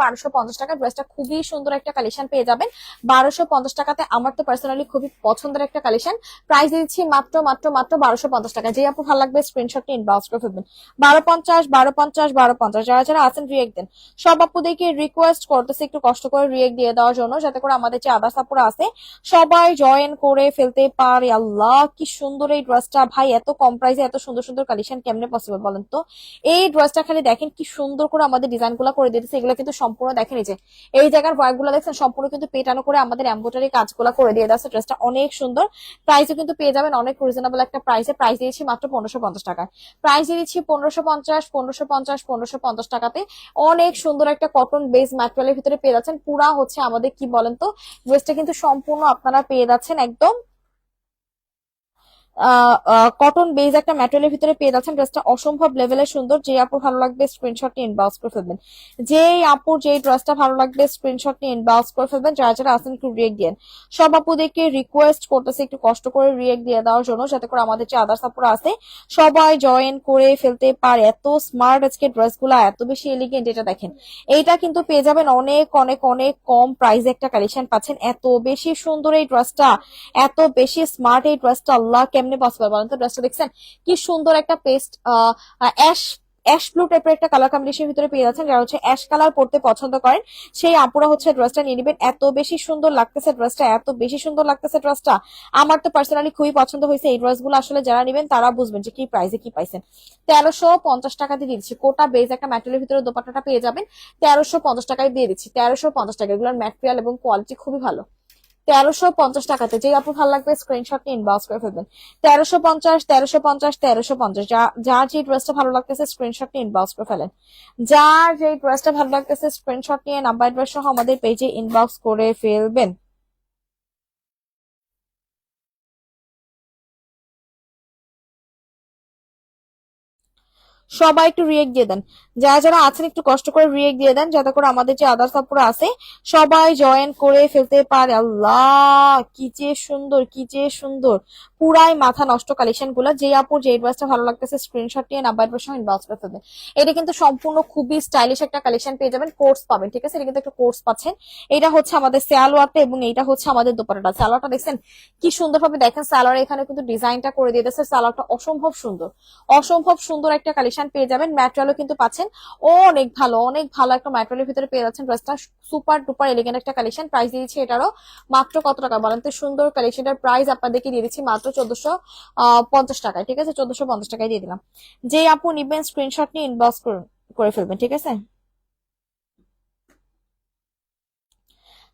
1250 টাকা। ড্রেসটা খুবই সুন্দর একটা কালেকশন পেয়ে যাবেন 1250 টাকাতে। আমার তো পার্সোনালি খুবই পছন্দের একটা কালেকশন। প্রাইস দিচ্ছি মাত্র মাত্র মাত্র 1250 টাকা। যে আপু ভালো লাগবে স্ক্রিনশট নিয়ে ইনবক্স করে ফেলবেন। 1250, 1250, 1250। যারা যারা আছেন রিয়েক্ট দেন। সব আপুদেরকে রিকোয়েস্ট করতেছে একটু কষ্ট করে রিয়েক্ট দিয়ে দিয়ে দেওয়ার জন্য, যাতে করে আমাদের যে আদার্স আপুরা আছে সবাই জয়েন করে ফেলতে পারে। আল্লাহ কি সুন্দর এই ড্রেসটা ভাই, এত কম প্রাইসে এত সুন্দর সুন্দর কালেকশন কেমনে পসিবল বলেন তো। এই ড্রেসটা খালি দেখেন কি সুন্দর করে আমাদের ডিজাইন গুলা করে দিতেছে, এগুলো কিন্তু সম্পূর্ণ দেখেন এই যে এই জায়গার ওয়ার্ক গুলো দেখছেন সম্পূর্ণ কিন্তু পেটানো করে আমাদের এমব্রয়ডারি কাজগুলো করে দিয়ে দিচ্ছে। ড্রেসটা অনেক সুন্দর, প্রাইসও কিন্তু পেয়ে যাবেন অনেক রিজনেবল একটা প্রাইসে। প্রাইস দিয়েছি মাত্র 1550 টাকায়, প্রাইস দিয়েছি 1550 টাকাতে। অনেক সুন্দর একটা কটন বেস ম্যাটেরিয়ালের ভিতরে পেয়ে যাচ্ছেন, পুরা হচ্ছে আমাদের কি বলেন তো ড্রেসটা কিন্তু সম্পূর্ণ আপনারা পেয়ে যাচ্ছেন একদম কটন বেজ একটা ম্যাটেরিয়ালের ভিতরে পেয়ে যাচ্ছেন। ড্রেসটা অসম্ভব লেভেলের সুন্দর। যে আপুর ভালো লাগবে স্ক্রিনশট নিয়ে ইনবক্স করে ফেলবেন, যে আপুর যে ড্রেসটা ভালো লাগবে স্ক্রিনশট নিয়ে ইনবক্স করে ফেলবেন। যারা যারা আছেন একটু রিয়েক্ট দেন, সব আপুদেরকে রিকোয়েস্ট করতেছে একটু কষ্ট করে রিয়েক্ট দিয়ে দেওয়ার জন্য, যাতে করে আমাদের যে আদার্স আপুরা আছে সবাই জয়েন করে ফেলতে পারে। এত স্মার্ট আজকে ড্রেস গুলা, এত বেশি এলিগেন্ট। এটা দেখেন, এইটা কিন্তু পেয়ে যাবেন অনেক অনেক অনেক কম প্রাইসে একটা কালেকশন পাচ্ছেন। এত বেশি সুন্দর এই ড্রেসটা, এত বেশি স্মার্ট এই ড্রেসটা, আল্লাহ কেমনে পসিবল বলেন তো। ড্রেসটা দেখছেন কি সুন্দর একটা পেস্ট অ্যাশ অ্যাশ ব্লু টাইপের একটা কালার কম্বিনেশনের ভিতরে পেয়ে যাচ্ছেন। যারা হচ্ছে অ্যাশ কালার পড়তে পছন্দ করেন সেই আপুরা হচ্ছে ড্রেসটা নিয়ে নেবেন। এত বেশি সুন্দর লাগতেছে ড্রেসটা, এত বেশি সুন্দর লাগতেছে ড্রেসটা। আমার তো পার্সোনালি খুবই পছন্দ হয়েছে। এই ড্রেসগুলো আসলে যারা নেবেন তারা বুঝবেন যে কি প্রাইসে কি পাইছেন। 1350 টাকা দিয়ে দিচ্ছি, কোটা বেজ একটা ম্যাটেরিয়ালের ভিতরে দোপাট্টাটা পেয়ে যাবেন 1350 টাকায় দিয়ে দিচ্ছি। 1350 টাকা, এগুলোর ম্যাটেরিয়াল এবং কোয়ালিটি খুবই ভালো। 1350 টাকাতে যে আপু ভালো লাগবে স্ক্রিনশট নিয়ে ইনবক্স করে ফেলবেন। 1350, 1350, 1350, যার যে ড্রেসটা ভালো লাগতেছে স্ক্রিনশট নিয়ে ইনবক্স করে ফেলেন। যার যে ড্রেসটা ভালো লাগতেছে স্ক্রিনশট নিয়ে নাম্বার অ্যাড্রেস সহ আমাদের পেজে ইনবক্স করে ফেলবেন। সবাই একটু রিয়েক্ট দিয়ে দেন, যারা যারা আছেন একটু কষ্ট করে রিয়েক্ট দিয়ে দেন, যাতে করে আমাদের যে আদার্স আপুরা আছে সবাই জয়েন করে ফেলতে পারে। আল্লাহ কি যে সুন্দর, কি যে সুন্দর, পুরাই মাথা নষ্ট কালেকশন গুলা। যে আপুর যে ড্রেসটা ভালো লাগতেছে স্ক্রিনশট নিয়ে নাম্বার সহ ইনবক্স করে ফেলবেন। এটা কিন্তু সম্পূর্ণ খুবই স্টাইলিশ একটা কালেকশন পেয়ে যাবেন, কোর্স পাবেন, ঠিক আছে। এটা কিন্তু একটা কোর্স পাচ্ছেন। এটা হচ্ছে আমাদের সালোয়ারটা এবং এইটা হচ্ছে আমাদের দোপাট্টাটা। সালোয়ারটা দেখছেন কি সুন্দর ভাবে, দেখেন সালোয়ার এখানে কিন্তু ডিজাইনটা করে দিয়ে দিয়েছে। সালোয়ারটা অসম্ভব সুন্দর, অসম্ভব সুন্দর একটা কালেকশন পেয়ে যাবেন। ম্যাটেরিয়ালও কিন্তু পাচ্ছেন অনেক ভালো, অনেক ভালো একটা ম্যাটেরিয়ালের ভিতরে পেয়ে যাচ্ছেন। ড্রেসটা সুপার ডুপার এলিগেন্ট একটা কালেকশন। প্রাইস দিয়েছি এটারও মাত্র কত টাকা বলেন তো। সুন্দর কালেকশনটার প্রাইস আপনাদেরকে দিয়ে দিচ্ছি মাত্র 1450 টাকায়, ঠিক আছে। 1450 টাকায় দিয়ে দিলাম। যে আপু নিবেন স্ক্রিনশট নিয়ে ইনবক্স করে ফেলবেন, ঠিক আছে।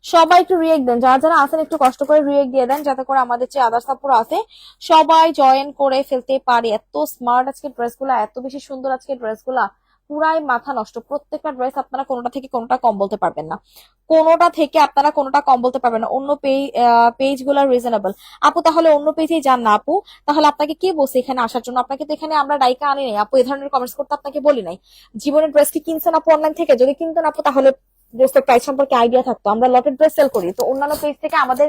সবাই একটু রিয়েক্ট দেন, যারা যারা আছেন একটু কষ্ট করে রিয়েক্ট দিয়ে দেন, যাতে করে আমাদের যে আদার্স আপুরা আছে সবাই জয়েন করে ফেলতে পারে। এত স্মার্ট আজকে ড্রেস গুলা, এত বেশি সুন্দর আজকে ড্রেস গুলা, পুরাই মাথা নষ্ট। প্রত্যেকটা ড্রেস আপনারা কোনোটা থেকে কোনোটা কম বলতে পারবেন না, কোনোটা থেকে আপনারা কোনোটা কম বলতে পারবেন না। অন্য পেজ গুলা রিজনেবল। আপু তাহলে অন্য পেজেই যান না আপু, তাহলে আপনাকে কে বলছে এখানে আসার জন্য? আপনাকে তো এখানে আমরা ডাইকা আনি নাই আপু, এই ধরনের কমেন্টস করতে আপনাকে বলি নাই। জীবনের ড্রেস কি কিনছেন আপু অনলাইন থেকে? যদি কিনতেন আপু তাহলে ড্রেসের প্রাইস সম্পর্কে আইডিয়া থাকতো। আমরা লটের ড্রেস সেল করি, তো অন্যান্য পেজ থেকে আমাদের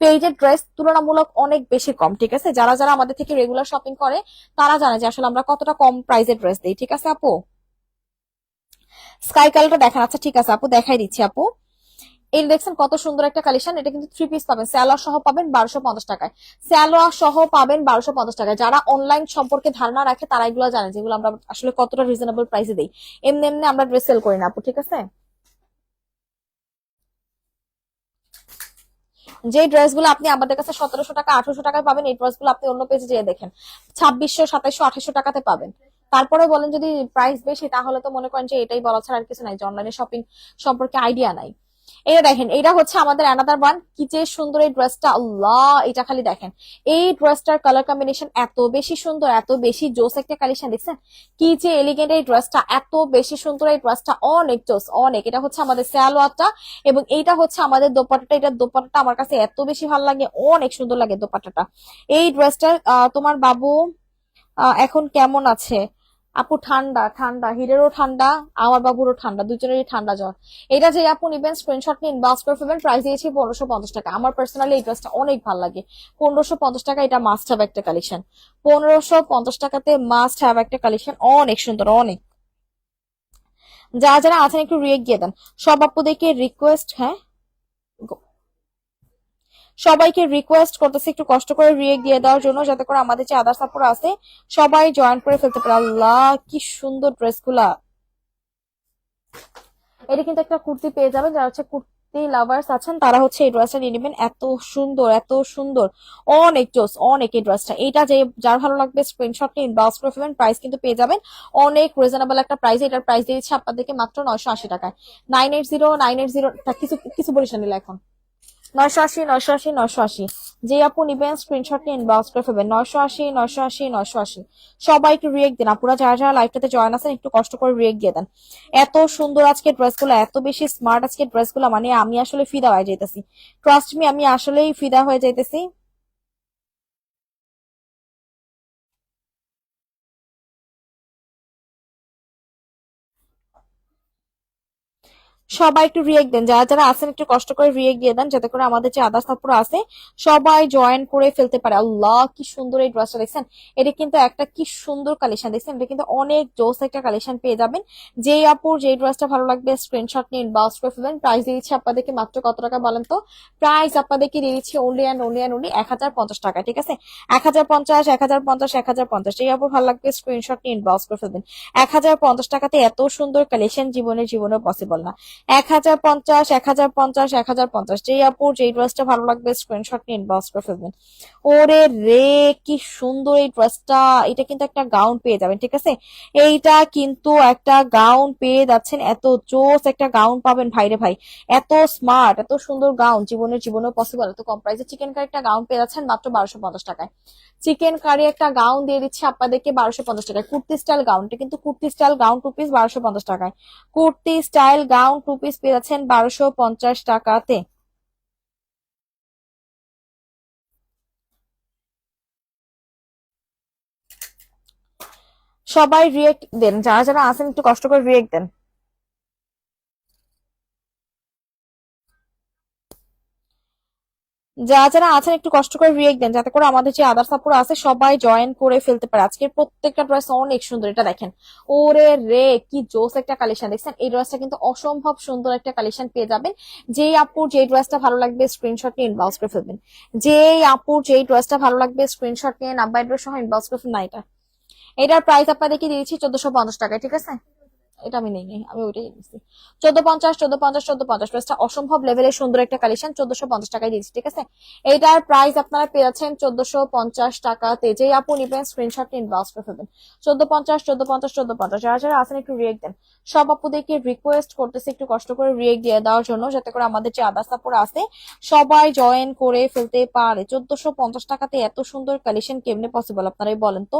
পেজের ড্রেস তুলনামূলক অনেক বেশি কম, ঠিক আছে। যারা যারা আমাদের থেকে রেগুলার শপিং করে তারা জানে যে আসলে আমরা কতটা কম প্রাইসের ড্রেস দিই, ঠিক আছে আপু। স্কাই কালারটা দেখান, আচ্ছা ঠিক আছে আপু দেখাই দিচ্ছি আপু। এই দেখছেন কত সুন্দর একটা কালেকশন। এটা কিন্তু 3 পিস পাবেন, সালোয়ার সহ পাবেন 1250 টাকায়। সালোয়ার সহ পাবেন 1250 টাকায়। যারা অনলাইন সম্পর্কে ধারণা রাখে তারা এগুলো জানে যেগুলো আমরা আসলে কতটা রিজনেবল প্রাইসে দিই। এমনি এমনি আমরা ড্রেস সেল করি না আপু, ঠিক আছে। যে ড্রেসগুলো আপনি আমাদের কাছে 1700 টাকা 1800 টাকায় পাবেন, এই ড্রেসগুলো আপনি অন্য পেজে যেয়ে দেখেন 2600, 2700, 2800 টাকাতে পাবেন। তারপরে বলেন যদি প্রাইস বেশি, তাহলে তো মনে করেন যে এটাই বলা ছাড়া আর কিছু নাই, যে অনলাইনে শপিং সম্পর্কে আইডিয়া নাই। এটা দেখেন, এটা হচ্ছে আমাদের অ্যানাদার ওয়ান। কি যে সুন্দর এই ড্রেসটা, আল্লাহ এটা খালি দেখেন। এই ড্রেসটার কালার কম্বিনেশন এত বেশি সুন্দর, এত বেশি জোস একটা কালেকশন। দেখছেন কি যে এলিগেন্ট এই ড্রেসটা, এত বেশি সুন্দর এই ড্রেসটা, অনেক জোস অনেক। এটা হচ্ছে আমাদের সালোয়ারটা এবং এইটা হচ্ছে আমাদের দোপাট্টাটা। এটা দোপাট্টাটা আমার কাছে এত বেশি ভালো লাগে, অনেক সুন্দর লাগে দোপাট্টাটা। এই ড্রেসটা তোমার বাবু এখন কেমন আছে আপু? ঠান্ডা ঠান্ডা, হিরেরও ঠান্ডা, আমার বাবুরও ঠান্ডা, দুজনেরই ঠান্ডা জ্বর। এটা যে আপু নিবেন স্ক্রিনশট নিয়ে ইনবক্স করে ফেলবেন। প্রাইস দিয়েছি 1550 টাকা। আমার পার্সোনালি এই ড্রেসটা অনেক ভালো লাগে। 1550 টাকা, এটা মাস্ট হ্যাভ একটা কালেকশন। 1550 টাকাতে মাস্ট হ্যাভ একটা কালেকশন, অনেক সুন্দর অনেক। যারা যারা আছেন একটু রিয়েক্ট দিয়ে দেন। সব আপুদেরকে রিকোয়েস্ট, হ্যাঁ সবাইকে রিকোয়েস্ট করতেছি একটু কষ্ট করে রিয়েক্ট দিয়ে দেওয়ার জন্য, যাতে করে আমাদের যে আদার্স আপুরা আছে সবাই জয়েন করে ফেলতে পারে। আল্লাহ কি সুন্দর ড্রেস গুলা। এটা কিন্তু একটা কুর্তি পেয়ে যাবেন, যারা হচ্ছে লাভার্স আছেন তারা হচ্ছে এই ড্রেসটা নিয়ে নেবেন, এত সুন্দর এত সুন্দর, অনেক জোস অনেক এই ড্রেসটা। এইটা যে যার ভালো লাগবে স্ক্রিনশট নিয়ে ইনবক্স করে ফেলবেন, প্রাইস কিন্তু পেয়ে যাবেন অনেক রিজনেবল একটা প্রাইস। এটার প্রাইস দিয়েছে আপনাদেরকে মাত্র 980 টাকায়। 980 কিছু কিছু বলিস না নিলে এখন 980 যে আপু নিবেন স্ক্রিনশট নিয়ে ইনবক্স করে ফেলবেন। 980 সবাই একটু রিয়েক্ট দেন, আপুরা যারা যারা লাইভটাতে জয়েন আছেন একটু কষ্ট করে রিয়েক্ট দিয়ে দেন। এত সুন্দর আজকে ড্রেসগুলো, এত বেশি স্মার্ট আজকে ড্রেসগুলো, মানে আমি আসলে ফিদা হয়ে যাইতেছি। ট্রাস্ট মি, আমি আসলেই ফিদা হয়ে যাইতেছি। সবাই একটু রিয়েক্ট দেন, যারা যারা আছেন একটু কষ্ট করে রিয়েক্ট দিয়ে দেন, যাতে করে আমাদের যে আদার্স আপুরা আছে সবাই জয়েন করে ফেলতে পারে। আল্লাহ কি সুন্দর এই ড্রেসটা দেখছেন, এটা কিন্তু একটা কি সুন্দর কালেকশন দেখছেন, এটা কিন্তু অনেক জোস একটা কালেকশন পেয়ে যাবেন। যেই আপুর যেই ড্রেসটা ভালো লাগবে স্ক্রিনশট নিয়ে ইনবক্স করে ফেলবেন। প্রাইস দিয়ে দিচ্ছি আপনাদেরকে মাত্র কত টাকা বলেন তো? প্রাইস আপনাদেরকে দিয়ে দিচ্ছি অনলি 1050 টাকা, ঠিক আছে? 1050, 1050, 1050, যেই আপুর ভালো লাগবে স্ক্রিনশট নিয়ে ইনবক্স করে ফেলবেন। 1050 টাকাতে এত সুন্দর কালেকশন জীবনে পসিবল না। 1050, 1050, 1050, যেই আপুর যেই ড্রেসটা ভালো লাগবে স্ক্রিনশট নিয়ে ইনবক্স করে ফেলবেন। ওরে রে কি সুন্দর এই ড্রেসটা, এটা কিন্তু একটা গাউন পেয়ে যাবেন, ঠিক আছে? এইটা কিন্তু একটা গাউন পেয়ে যাচ্ছেন, এত জোস একটা গাউন পাবেন ভাইরে ভাই। এত স্মার্ট এত সুন্দর গাউন জীবনেও পসিবল এত কম প্রাইসে। চিকেন কারি একটা গাউন পেয়ে যাচ্ছেন মাত্র 1250 টাকায়। চিকেন কারি একটা গাউন দিয়ে দিচ্ছে আপনাদেরকে 1250 টাকায়। কুর্তি স্টাইল গাউনটা কিন্তু কুর্তি স্টাইল গাউন 2 পিস 1250 টাকায়। কুর্তি স্টাইল গাউন 2 পিস পেয়ে যাচ্ছেন 1250 টাকাতে। সবাই রিয়েক্ট দেন, যারা যারা আছেন একটু কষ্ট করে রিয়েক্ট দেন। যারা যারা আছেন একটু কষ্ট করে রিয়েক্ট দেন, যাতে করে আমাদের যে আদার সাপোর্ট আছে সবাই জয়েন করে ফেলতে পারে। আজকের প্রত্যেকটা ড্রেস অনেক সুন্দর, এটা দেখেন। ওরে রে কি জোস একটা কালেকশন দেখছেন, এই ড্রেসটা কিন্তু অসম্ভব সুন্দর একটা কালেকশন পেয়ে যাবেন। যেই আপুর যেই ড্রেসটা ভালো লাগবে স্ক্রিনশট নিয়ে ইনবক্স করে ফেলবেন। যেই আপুর যেই ড্রেসটা ভালো লাগবে স্ক্রিনশট নিয়ে নাম্বার অ্যাড্রেস সহ ইনবক্স করে ফেলবেন। না এটা, এটার প্রাইস আপনাদেরকে দিয়েছি 1450 টাকায়, ঠিক আছে? এটা আমি নেই নেই আমি ওইটাই নিচ্ছি। 1450 প্রাইসটা অসম্ভব লেভেলের সুন্দর একটা কালেকশন 1450 টাকায় দিচ্ছি, ঠিক আছে? এইটার প্রাইস আপনারা পেয়ে যাচ্ছেন 1450 টাকাতে। যেই আপু নিবেন স্ক্রিনশট নিয়ে ইনবক্স করে ফেলবেন। 1450, যারা যারা আছেন একটু রিয়েক্ট দেন। সব আপুদেরকে রিকোয়েস্ট করতেছি একটু কষ্ট করে রিয়েক্ট দিয়ে দেওয়ার জন্য, যাতে করে আমাদের যে আদার্স আপুরা আছে সবাই জয়েন করে ফেলতে পারে। 1450 টাকাতে এত সুন্দর কালেকশন কেমনে পসিবল আপনারাই বলেন তো?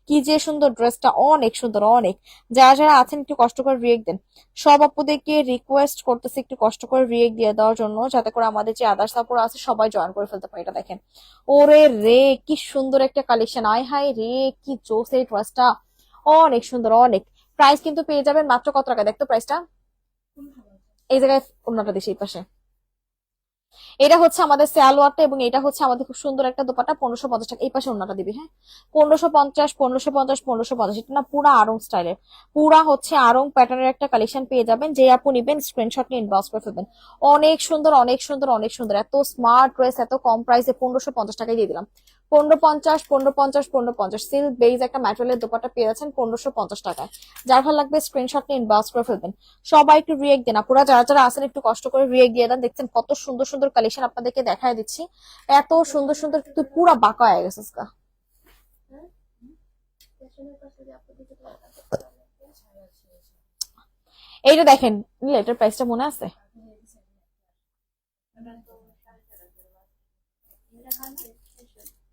কি যে সুন্দর, ড্রেসটা অনেক সুন্দর অনেক। যারা যারা আছেন একটু কষ্ট করে রিয়েক্ট দেন। সব আপুদেরকে রিকোয়েস্ট করতেছি একটু কষ্ট করে রিয়েক্ট দিয়ে দেওয়ার জন্য, যাতে করে আমাদের যে আদার্স আপুরা আছে সবাই জয়েন করে ফেলতে পারে। এটা দেখেন, ওরে রে কি সুন্দর একটা কালেকশন, আয় হায় রে কি জোস এই ড্রেসটা, অনেক সুন্দর অনেক। প্রাইস কিন্তু পেয়ে যাবেন মাত্র কত টাকা দেখতো প্রাইসটা? এই জায়গায় অন্যটা দেশে এই পাশে। এটা হচ্ছে আমাদের সালোয়ারটা এবং এটা হচ্ছে আমাদের খুব সুন্দর একটা দোপাট্টা 1550 টাকা। এই পাশে অন্যটা দিবি, হ্যাঁ? 1550, এটা না পুরা আড়ং স্টাইলের, পুরা হচ্ছে আড়ং প্যাটার্নের একটা কালেকশন পেয়ে যাবেন। যে আপু নিবেন স্ক্রিনশট নিয়ে ইনবক্স করে ফেলবেন। অনেক সুন্দর অনেক সুন্দর অনেক সুন্দর, এত স্মার্ট ড্রেস এত কম প্রাইসে 1550 টাকায় দিয়ে দিলাম। 1550 সিল্ক বেজ একটা ম্যাটেরিয়ালের দোপাট্টা পেয়ে যাচ্ছেন 1550 টাকায়। যার ভালো লাগবে স্ক্রিনশট নিয়ে ইনবক্স করে ফেলবেন। সবাই একটু রিয়েক্ট দেন, আপুরা যারা যারা আছেন একটু কষ্ট করে রিয়েক্ট দিয়ে দেন। দেখছেন কত সুন্দর সুন্দর কালেকশন আপনাদেরকে দেখায় দিচ্ছি, এত সুন্দর সুন্দর, কিন্তু পুরা বাঁকা হয়ে গেছে আজকে। এইটা দেখেন, নিলে এটার প্রাইসটা মনে আছে?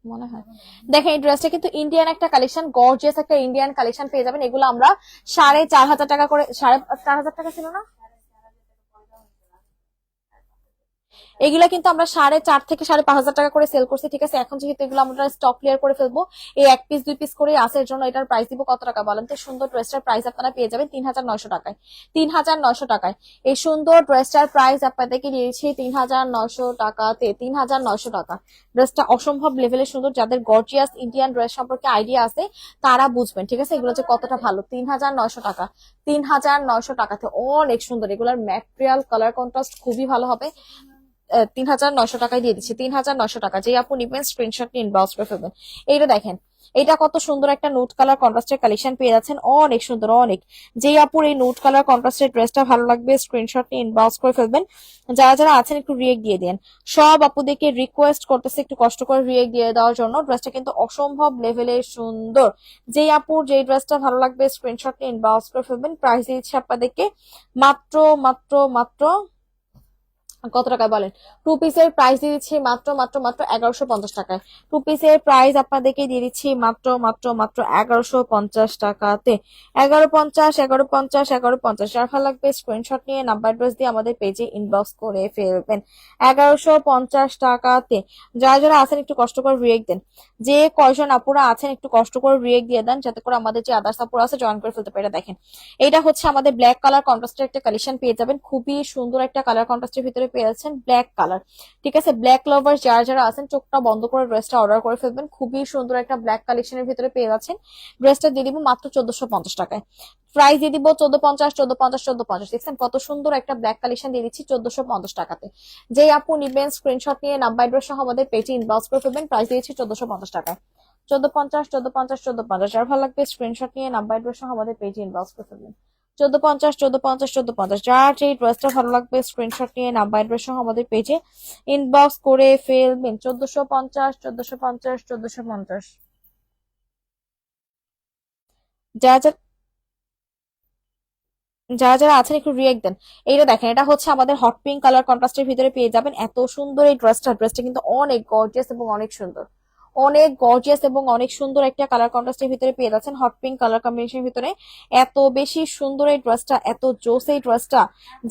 মনে হয়। দেখেন এই ড্রেসটা কিন্তু ইন্ডিয়ান একটা কালেকশন, গর্জিয়াস একটা ইন্ডিয়ান কালেকশন পেয়ে যাবেন। এগুলো আমরা 4500 টাকা করে, 4500 টাকা ছিল না? এগুলা কিন্তু আমরা 4.5 থেকে 5,500 টাকা করে সেল করছি, ঠিক আছে? এখন যেহেতু এগুলো আমরা স্টক ক্লিয়ার করে ফেলবো, এই 1 পিস 2 পিস করে আছে, এর জন্য এটার প্রাইস দিব কত টাকা বলেন তো? সুন্দর ড্রেসটার প্রাইস আপনারা পেয়ে যাবেন 3900 টাকায়। 3900 টাকায় এই সুন্দর ড্রেসটার প্রাইস আপনাদেরকে দিয়েছি 3900 টাকাতে। 3900 টাকা, ড্রেসটা অসম্ভব লেভেলের সুন্দর। যাদের গর্জিয়াস ইন্ডিয়ান ড্রেস সম্পর্কে আইডিয়া আছে তারা বুঝবেন, ঠিক আছে, এগুলো যে কতটা ভালো। 3900 টাকা, 3900 টাকাতে অনেক সুন্দর। এগুলোর ম্যাটেরিয়াল কালার কন্ট্রাস্ট খুবই ভালো হবে। 3900 টাকায় দিয়ে দিচ্ছি। 3900 টাকা, যে আপু নিবেন স্ক্রিনশট নিয়ে ইনবক্স করে ফেলবেন। এইটা দেখেন, এটা কত সুন্দর একটা নোট কালার কন্ট্রাস্টের কালেকশন পেয়ে যাচ্ছেন, অনেক সুন্দর অনেক। যে আপুর এই নোট কালার কন্ট্রাস্টের ড্রেসটা ভালো লাগবে স্ক্রিনশট নিয়ে ইনবক্স করে ফেলবেন। যারা যারা আছেন একটু রিয়েক্ট দিয়ে দেন। সব আপুদেরকে রিকোয়েস্ট করতেছে একটু কষ্ট করে রিয়েক্ট দিয়ে দেওয়ার জন্য। ড্রেসটা কিন্তু অসম্ভব লেভেলের সুন্দর। যেই আপুর যেই ড্রেসটা ভালো লাগবে স্ক্রিনশট নিয়ে ইনবক্স করে ফেলবেন। প্রাইস দিচ্ছি আপনাদেরকে মাত্র মাত্র মাত্র কত টাকায় বলেন? টু পিসের প্রাইস দিয়ে দিচ্ছি মাত্র মাত্র মাত্র 1150 টাকায়। টু পিসের প্রাইস আপনাদেরকে দিয়ে দিচ্ছি মাত্র মাত্র মাত্র 1150 টাকাতে। 1150 1150 1150। যার ভালো লাগবে স্ক্রিনশট নিয়ে নাম্বার অ্যাড্রেস দিয়ে আমাদের পেজে ইনবক্স করে ফেলবেন। 1150 টাকাতে। যারা যারা আছেন একটু কষ্ট করে রিয়েক্ট দেন। যে কয়জন আপুরা আছেন একটু কষ্ট করে রিয়েক্ট দিয়ে দেন, যাতে করে আমাদের যে আদার্স আপুরা আছে জয়েন করে ফেলতে পারে। দেখেন এটা হচ্ছে আমাদের ব্ল্যাক কালার কন্ট্রাস্টের একটা কালেকশন পেয়ে যাবেন। খুবই সুন্দর একটা কালার কন্ট্রাস্টের ভিতরে পেয়ে যাচ্ছেন ব্ল্যাক কালার। ঠিক আছে, ব্ল্যাক লাভার যারা যারা আছেন চোখটা বন্ধ করে ড্রেসটা অর্ডার করে ফেলবেন। খুবই সুন্দর একটা ব্ল্যাক কালেকশনের ভিতরে পেয়ে যাচ্ছেন। ড্রেসটা দিয়ে দিব মাত্র 1450 টাকায়। প্রাইস দিয়ে দিব 1450 1450 1450। দেখছেন কত সুন্দর একটা ব্ল্যাক কালেকশন দিয়ে দিচ্ছি 1450 টাকাতে। যে আপু নিবেন স্ক্রিনশট নিয়ে নাম্বার অ্যাড্রেস সহ আমাদের পেজে ইনবক্স করে ফেলবেন। প্রাইস দিয়েছি 1450 টাকায়। 1450 1450 1450। যার ভালো লাগবে স্ক্রিনশট নিয়ে নাম্বার অ্যাড্রেস সহ আমাদের পেজে ইনবক্স করে ফেলবেন। 1450 1450 1450। যার যে ড্রেসটা ভালো লাগবে স্ক্রিনশট নিয়ে নাম্বার অ্যাড্রেস সহ আমাদের পেজে ইনবক্স করে ফেলবেন। 1450 1450 1450। যা যা যারা যারা আছেন একটু রিয়েক্ট দেন। এইটা দেখেন, এটা হচ্ছে আমাদের হট পিঙ্ক কালার কন্ট্রাস্টের ভিতরে পেয়ে যাবেন। এত সুন্দর এই ড্রেসটা কিন্তু অনেক গর্জিয়াস এবং অনেক সুন্দর। অনেক গর্জিয়াস এবং অনেক সুন্দর একটা কালার কন্ট্রাস্টের ভিতরে পেয়ে যাচ্ছেন হট পিঙ্ক কালার কম্বিনেশনের ভিতরে। এত বেশি সুন্দর এই ড্রেসটা, এত জোস এই ড্রেসটা।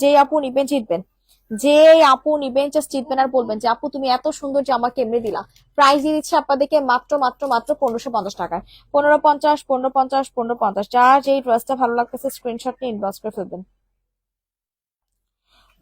যে আপু নিবেন জিতবেন। যে আপু নিবেন জাস্ট জিতবেন আর বলবেন যে আপু তুমি এত সুন্দর যে আমাকে এমনি দিলা। প্রাইস দিয়ে দিচ্ছে আপনাদেরকে মাত্র মাত্র মাত্র 1550 টাকায়। 1550 1550 1550। যার যেই ড্রেসটা ভালো লাগতেছে স্ক্রিনশট নিয়ে ইনবক্স করে ফেলবেন।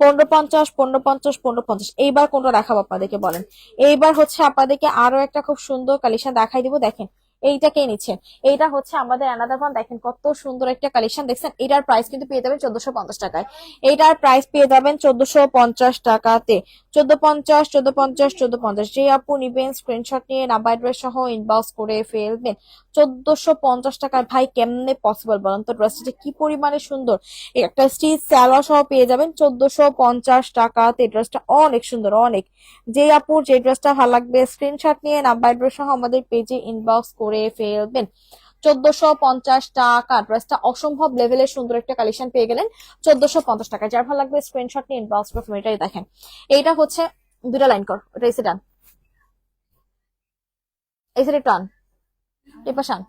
1550 1550 1550। এইবার কোনটা দেখাবো আপনাদেরকে বলেন? এইবার হচ্ছে আপনাদেরকে আরো একটা খুব সুন্দর কালেকশন দেখাই দিব। দেখেন এইটা কে নিচ্ছেন? এইটা হচ্ছে আমাদের অ্যানাদার ওয়ান। দেখেন কত সুন্দর একটা কালেকশন দেখছেন। এটার প্রাইস কিন্তু পেয়ে যাবেন 1450 টাকায়। এইটার প্রাইস পেয়ে যাবেন 1450 টাকাতে। 1450 1450 1450। যে আপু নিবেন স্ক্রিনশট নিয়ে নাম্বার অ্যাড্রেস সহ ইনবক্স করে ফেলবেন। 1450 টাকায় ভাই কেমনে পসিবল বলেন তো? ড্রেসটা কি পরিমাণে সুন্দর। একটা স্টিচ সালোয়ার সহ পেয়ে যাবেন 1450 টাকাতে। ড্রেসটা অনেক সুন্দর অনেক। যে আপুর যে ড্রেসটা ভালো লাগবে স্ক্রিনশট নিয়ে নাম্বার অ্যাড্রেস সহ আমাদের পেজে ইনবক্স করে ফেলবেন। 1450 টাকা। ড্রেসটা অসম্ভব লেভেলের সুন্দর একটা কালেকশন পেয়ে গেলেন 1450 টাকা। যার ভালো লাগবে স্ক্রিনশট নিয়ে ইনবক্স করে ফেলবেন। এটাই দেখেন, এইটা হচ্ছে দুটা লাইন কর, এটা এসে ডান, এসে টান, এ পাশান।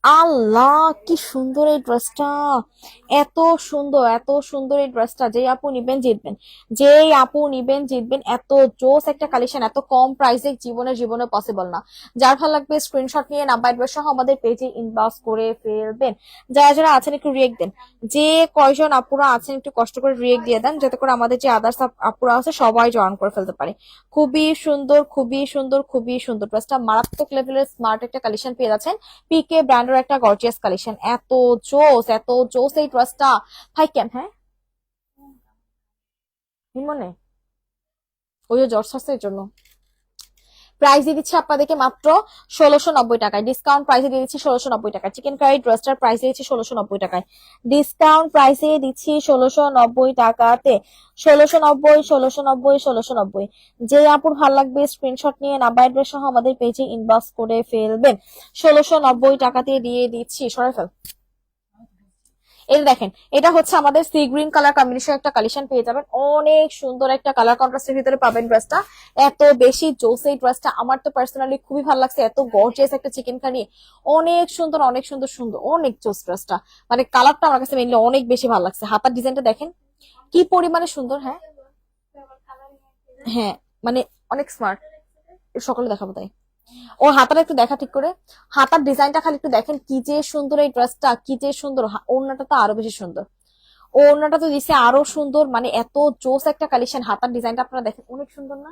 আল্লাহ কি সুন্দর এই ড্রেসটা। এত সুন্দর এত সুন্দর এই ড্রেসটা। যে আপু নিবেন জিতবেন। যেই আপু নিবেন জিতবেন। এত জোস একটা কালেকশন এত কম প্রাইসে জীবনে জীবনে পসিবল না। যার ভালো লাগবে স্ক্রিনশট নিয়ে নাম্বার অ্যাড্রেস সহ আমাদের পেজে ইনবক্স করে ফেলবেন। যারা যারা আছেন একটু রিয়েক্ট দেন। যে কয়জন আপুরা আছেন একটু কষ্ট করে রিয়েক্ট দিয়ে দেন, যাতে করে আমাদের যে আদার্স আপুরা আছে সবাই জয়েন করে ফেলতে পারে। খুবই সুন্দর খুবই সুন্দর খুবই সুন্দর। ড্রেসটা মারাত্মক লেভেলের স্মার্ট একটা কালেকশন পেয়ে যাচ্ছেন। পিকে ব্র্যান্ডের একটা গর্জিয়াস কালেকশন। এত জোস এই ড্রেসটা ভাই কেন। হ্যাঁ মনে ওই যে জ্বর এর জন্য। প্রাইস দিয়ে দিচ্ছি আপনাদেরকে মাত্র 1690 টাকায়। ডিসকাউন্ট প্রাইসে দিয়ে দিচ্ছি 1690 টাকায়। চিকেন কারি ড্রেসটার প্রাইস দিয়েছি 1690 টাকায়। ডিসকাউন্ট প্রাইসে দিচ্ছি 1690 টাকাতে। 1690 1690 1690। যে আপুর ভালো লাগবে স্ক্রিনশট নিয়ে নাম্বার অ্যাড্রেস সহ আমাদের পেজে ইনবক্স করে ফেলবেন। 1690 টাকাতে দিয়ে দিচ্ছি। সরাই ফেল। এটা দেখেন, এটা হচ্ছে আমাদের সি গ্রিন কালার কম্বিনেশন একটা কালেকশন পেয়ে যাবেন। অনেক সুন্দর একটা কালার কন্ট্রাস্টের ভিতরে পাবেন ড্রেসটা। এত বেশি জোস এই ড্রেসটা, আমার তো পার্সোনালি খুবই ভালো লাগছে। এত গর্জিয়াস একটা চিকেন কারি, অনেক সুন্দর অনেক সুন্দর সুন্দর অনেক জোস ড্রেসটা। মানে কালারটা আমার কাছে মেইনলি অনেক বেশি ভালো লাগছে। হাতার ডিজাইনটা দেখেন কি পরিমাণে সুন্দর। হ্যাঁ হ্যাঁ, মানে অনেক স্মার্ট। সকালে দেখাবো তাই। ও হাতাটা একটু দেখা ঠিক করে। হাতার ডিজাইনটা খালি একটু দেখেন কি যে সুন্দর এই ড্রেসটা, কি যে সুন্দর। ওড়নাটা তো আরো বেশি সুন্দর। ও ওড়নাটা তো দিছে আরো সুন্দর। মানে এত জোস একটা কালেকশন। হাতার ডিজাইনটা আপনারা দেখেন অনেক সুন্দর না?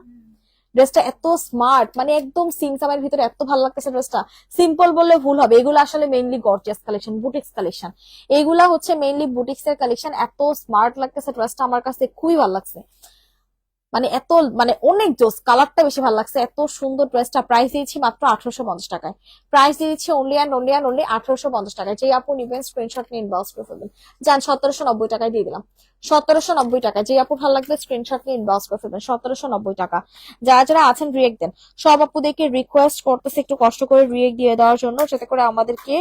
ড্রেসটা এত স্মার্ট, মানে একদম সিমসামের ভিতরে এত ভালো লাগতেছে ড্রেসটা। সিম্পল বললে ভুল হবে, এগুলো আসলে mainly gorgeous collection, boutiques collection. এগুলা হচ্ছে মেইনলি বুটিক্স এর কালেকশন। এত স্মার্ট লাগতেছে ড্রেসটা, আমার কাছে খুবই ভালো লাগছে। মানে এত মানে অনেক জোস, কালারটা বেশি ভালো লাগছে, এত সুন্দর ড্রেসটা। প্রাইস দিয়েছি মাত্র 1850 টাকায়। প্রাইস দিয়েছি only and only and only 1850 টাকায়। যে আপু নিবেন স্ক্রিনশট নিয়ে ইনবক্স করে ফেলবেন। যান 1790 টাকায় দিয়ে দিলাম। 1790 টাকা। যে আপু ভালো লাগবে স্ক্রিনশট নিয়ে ইনবক্স করে ফেলবেন। 1790 টাকা। যারা যারা আছেন রিয়েক্ট দেন। সব আপুদেরকে রিকোয়েস্ট করতেছে একটু কষ্ট করে রিয়েক্ট দিয়ে দেওয়ার জন্য, যাতে করে আমাদেরকে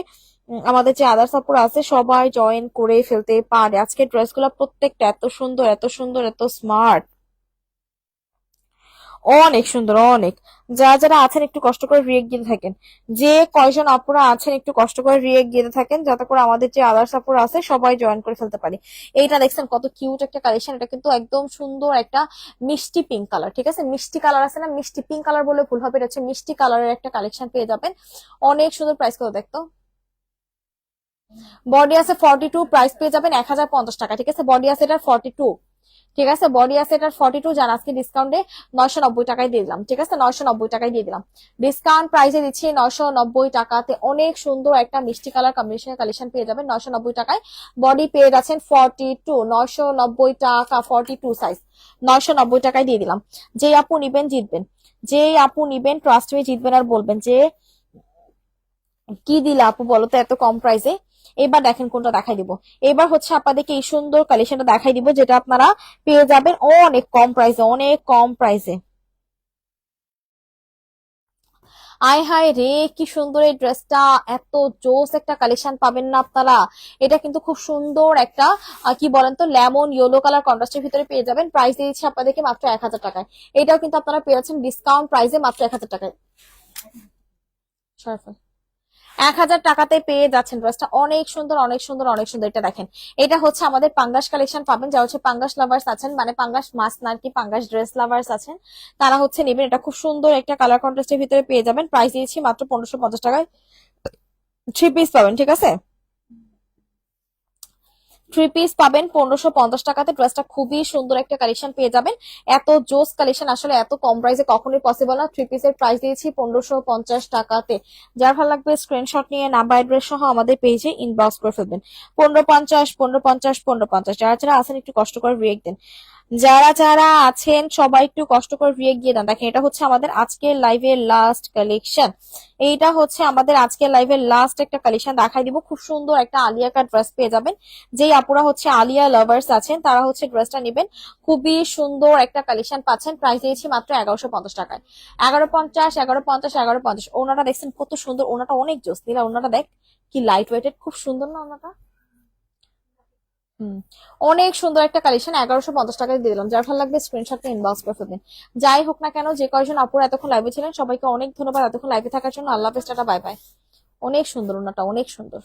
আমাদের যে আদার্স আপুরা আছে সবাই জয়েন করে ফেলতে পারে। আজকে ড্রেসগুলো প্রত্যেকটা এত সুন্দর, এত সুন্দর, এত স্মার্ট, অনেক সুন্দর, অনেক। যারা যারা আছেন একটু কষ্ট করে রিয়েক্ট দিতে থাকেন। যে কয়জন আপুরা আছেন একটু কষ্ট করে রিয়েক্ট দিতে থাকেন, যাতে করে আমাদের যে আদার্স আপুরা আছে সবাই জয়েন করে ফেলতে পারি। এইটা দেখছেন কত কিউট একটা কালেকশন। এটা কিন্তু একদম সুন্দর একটা মিষ্টি পিঙ্ক কালার, ঠিক আছে? মিষ্টি কালার আছে না, মিষ্টি পিঙ্ক কালার বলে ভুল হবে, এটা হচ্ছে মিষ্টি কালারের একটা কালেকশন পেয়ে যাবেন। অনেক সুন্দর। প্রাইস কত দেখতো? বডি আছে 42, প্রাইস পেয়ে যাবেন 1050 টাকা, ঠিক আছে? বডি আছে এটার 42, ঠিক আছে? বডি আছে এটার 42। যান আজকে ডিসকাউন্টে 990 টাকায় দিয়ে দিলাম, ঠিক আছে? 990 টাকায় দিয়ে দিলাম। ডিসকাউন্ট প্রাইসে দিচ্ছি 990 টাকাতে। অনেক সুন্দর একটা মিষ্টি কালার কম্বিনেশনের কালেকশন পেয়ে যাবেন 990 টাকায়। বডি পেয়ে যাচ্ছেন 42, 990 টাকা, 42 সাইজ, 990 টাকায় দিয়ে দিলাম। যেই আপু নিবেন জিতবেন, যেই আপু নিবেন ট্রাস্ট মি জিতবেন। আর বলবেন যে কি দিলা আপু বলো তো এত কম প্রাইসে। এবার দেখেন কোনটা দেখাই দিব। এবার হচ্ছে আপনাদেরকে এই সুন্দর কালেকশনটা দেখাই দিব, যেটা আপনারা পেয়ে যাবেন অনেক কম প্রাইসে, অনেক কম প্রাইসে। আয় হায় রে, কি সুন্দর এই ড্রেসটা! এত জোস একটা কালেকশন পাবেন না আপনারা। এটা কিন্তু খুব সুন্দর একটা কি বলেন তো, লেমন ইয়েলো কালার কন্ট্রাস্টের ভিতরে পেয়ে যাবেন। প্রাইস দিয়েছি আপনাদেরকে মাত্র 1000 টাকায়। এটাও কিন্তু আপনারা পেয়ে যাচ্ছেন ডিসকাউন্ট প্রাইসে মাত্র 1000 টাকায়। 1000 টাকাতে পেয়ে যাচ্ছেন ড্রেসটা। অনেক সুন্দর, অনেক সুন্দর, অনেক সুন্দর। এটা দেখেন, এটা হচ্ছে আমাদের পাঙ্গাস কালেকশন পাবেন। যা হচ্ছে পাঙ্গাস লাভার্স আছেন, মানে পাঙ্গাস মাছ না আর কি, পাঙ্গাস ড্রেস লাভার্স আছেন, তারা হচ্ছে নেবেন। এটা খুব সুন্দর একটা কালার কন্ট্রাস্টের ভিতরে পেয়ে যাবেন। প্রাইস দিয়েছি মাত্র 1550 টাকায়। 3 পিস পাবেন, ঠিক আছে? 3 পিস পাবেন 1550 টাকাতে। ড্রেসটা খুবই সুন্দর একটা কালেকশন পেয়ে যাবেন। এত জোস কালেকশন আসলে এত কম প্রাইসে কখনোই পসিবল না। 3 পিসের প্রাইস দিয়েছি 1550 টাকাতে। যার ভালো লাগবে স্ক্রিনশট নিয়ে নাম্বার অ্যাড্রেস সহ আমাদের পেজে ইনবক্স করে ফেলবেন। 1550, 1550, 1550। যারা যারা আছেন একটু কষ্ট করে রিয়েক্ট দেন। যারা যারা আছেন সবাই একটু কষ্ট করে রিয়েক্ট দিয়ে দেন। দেখেন, এটা হচ্ছে আমাদের আজকের লাইভের লাস্ট কালেকশন। এইটা হচ্ছে আমাদের আজকের লাইভের লাস্ট একটা কালেকশন দেখাই দিব। খুব সুন্দর একটা আলিয়া কাট ড্রেস পেয়ে যাবেন। যেই আপুরা হচ্ছে আলিয়া লাভার্স আছেন তারা হচ্ছে ড্রেসটা নেবেন। খুবই সুন্দর একটা কালেকশন পাচ্ছেন। প্রাইস দিয়েছি মাত্র 1150 টাকায়। 1150, 1150, 1150। ওনাটা দেখছেন কত সুন্দর, ওনাটা অনেক জোস। নীলা ওনাটা দেখ, কি লাইট ওয়েটেড, খুব সুন্দর না ওনাটা? হুম, অনেক সুন্দর একটা কালেকশন 1150 টাকায় দিয়ে দিলাম। যার ভালো লাগবে স্ক্রিনশটটা ইনবক্স করে ফেলবেন। যাই হোক না কেন, যে কয়জন আপুরা এতক্ষণ লাইভে ছিলেন সবাইকে অনেক ধন্যবাদ এতক্ষণ লাইভে থাকার জন্য। আল্লাহ হাফেজ, টাটা, বাই বাই। অনেক সুন্দর ওনাটা, অনেক সুন্দর।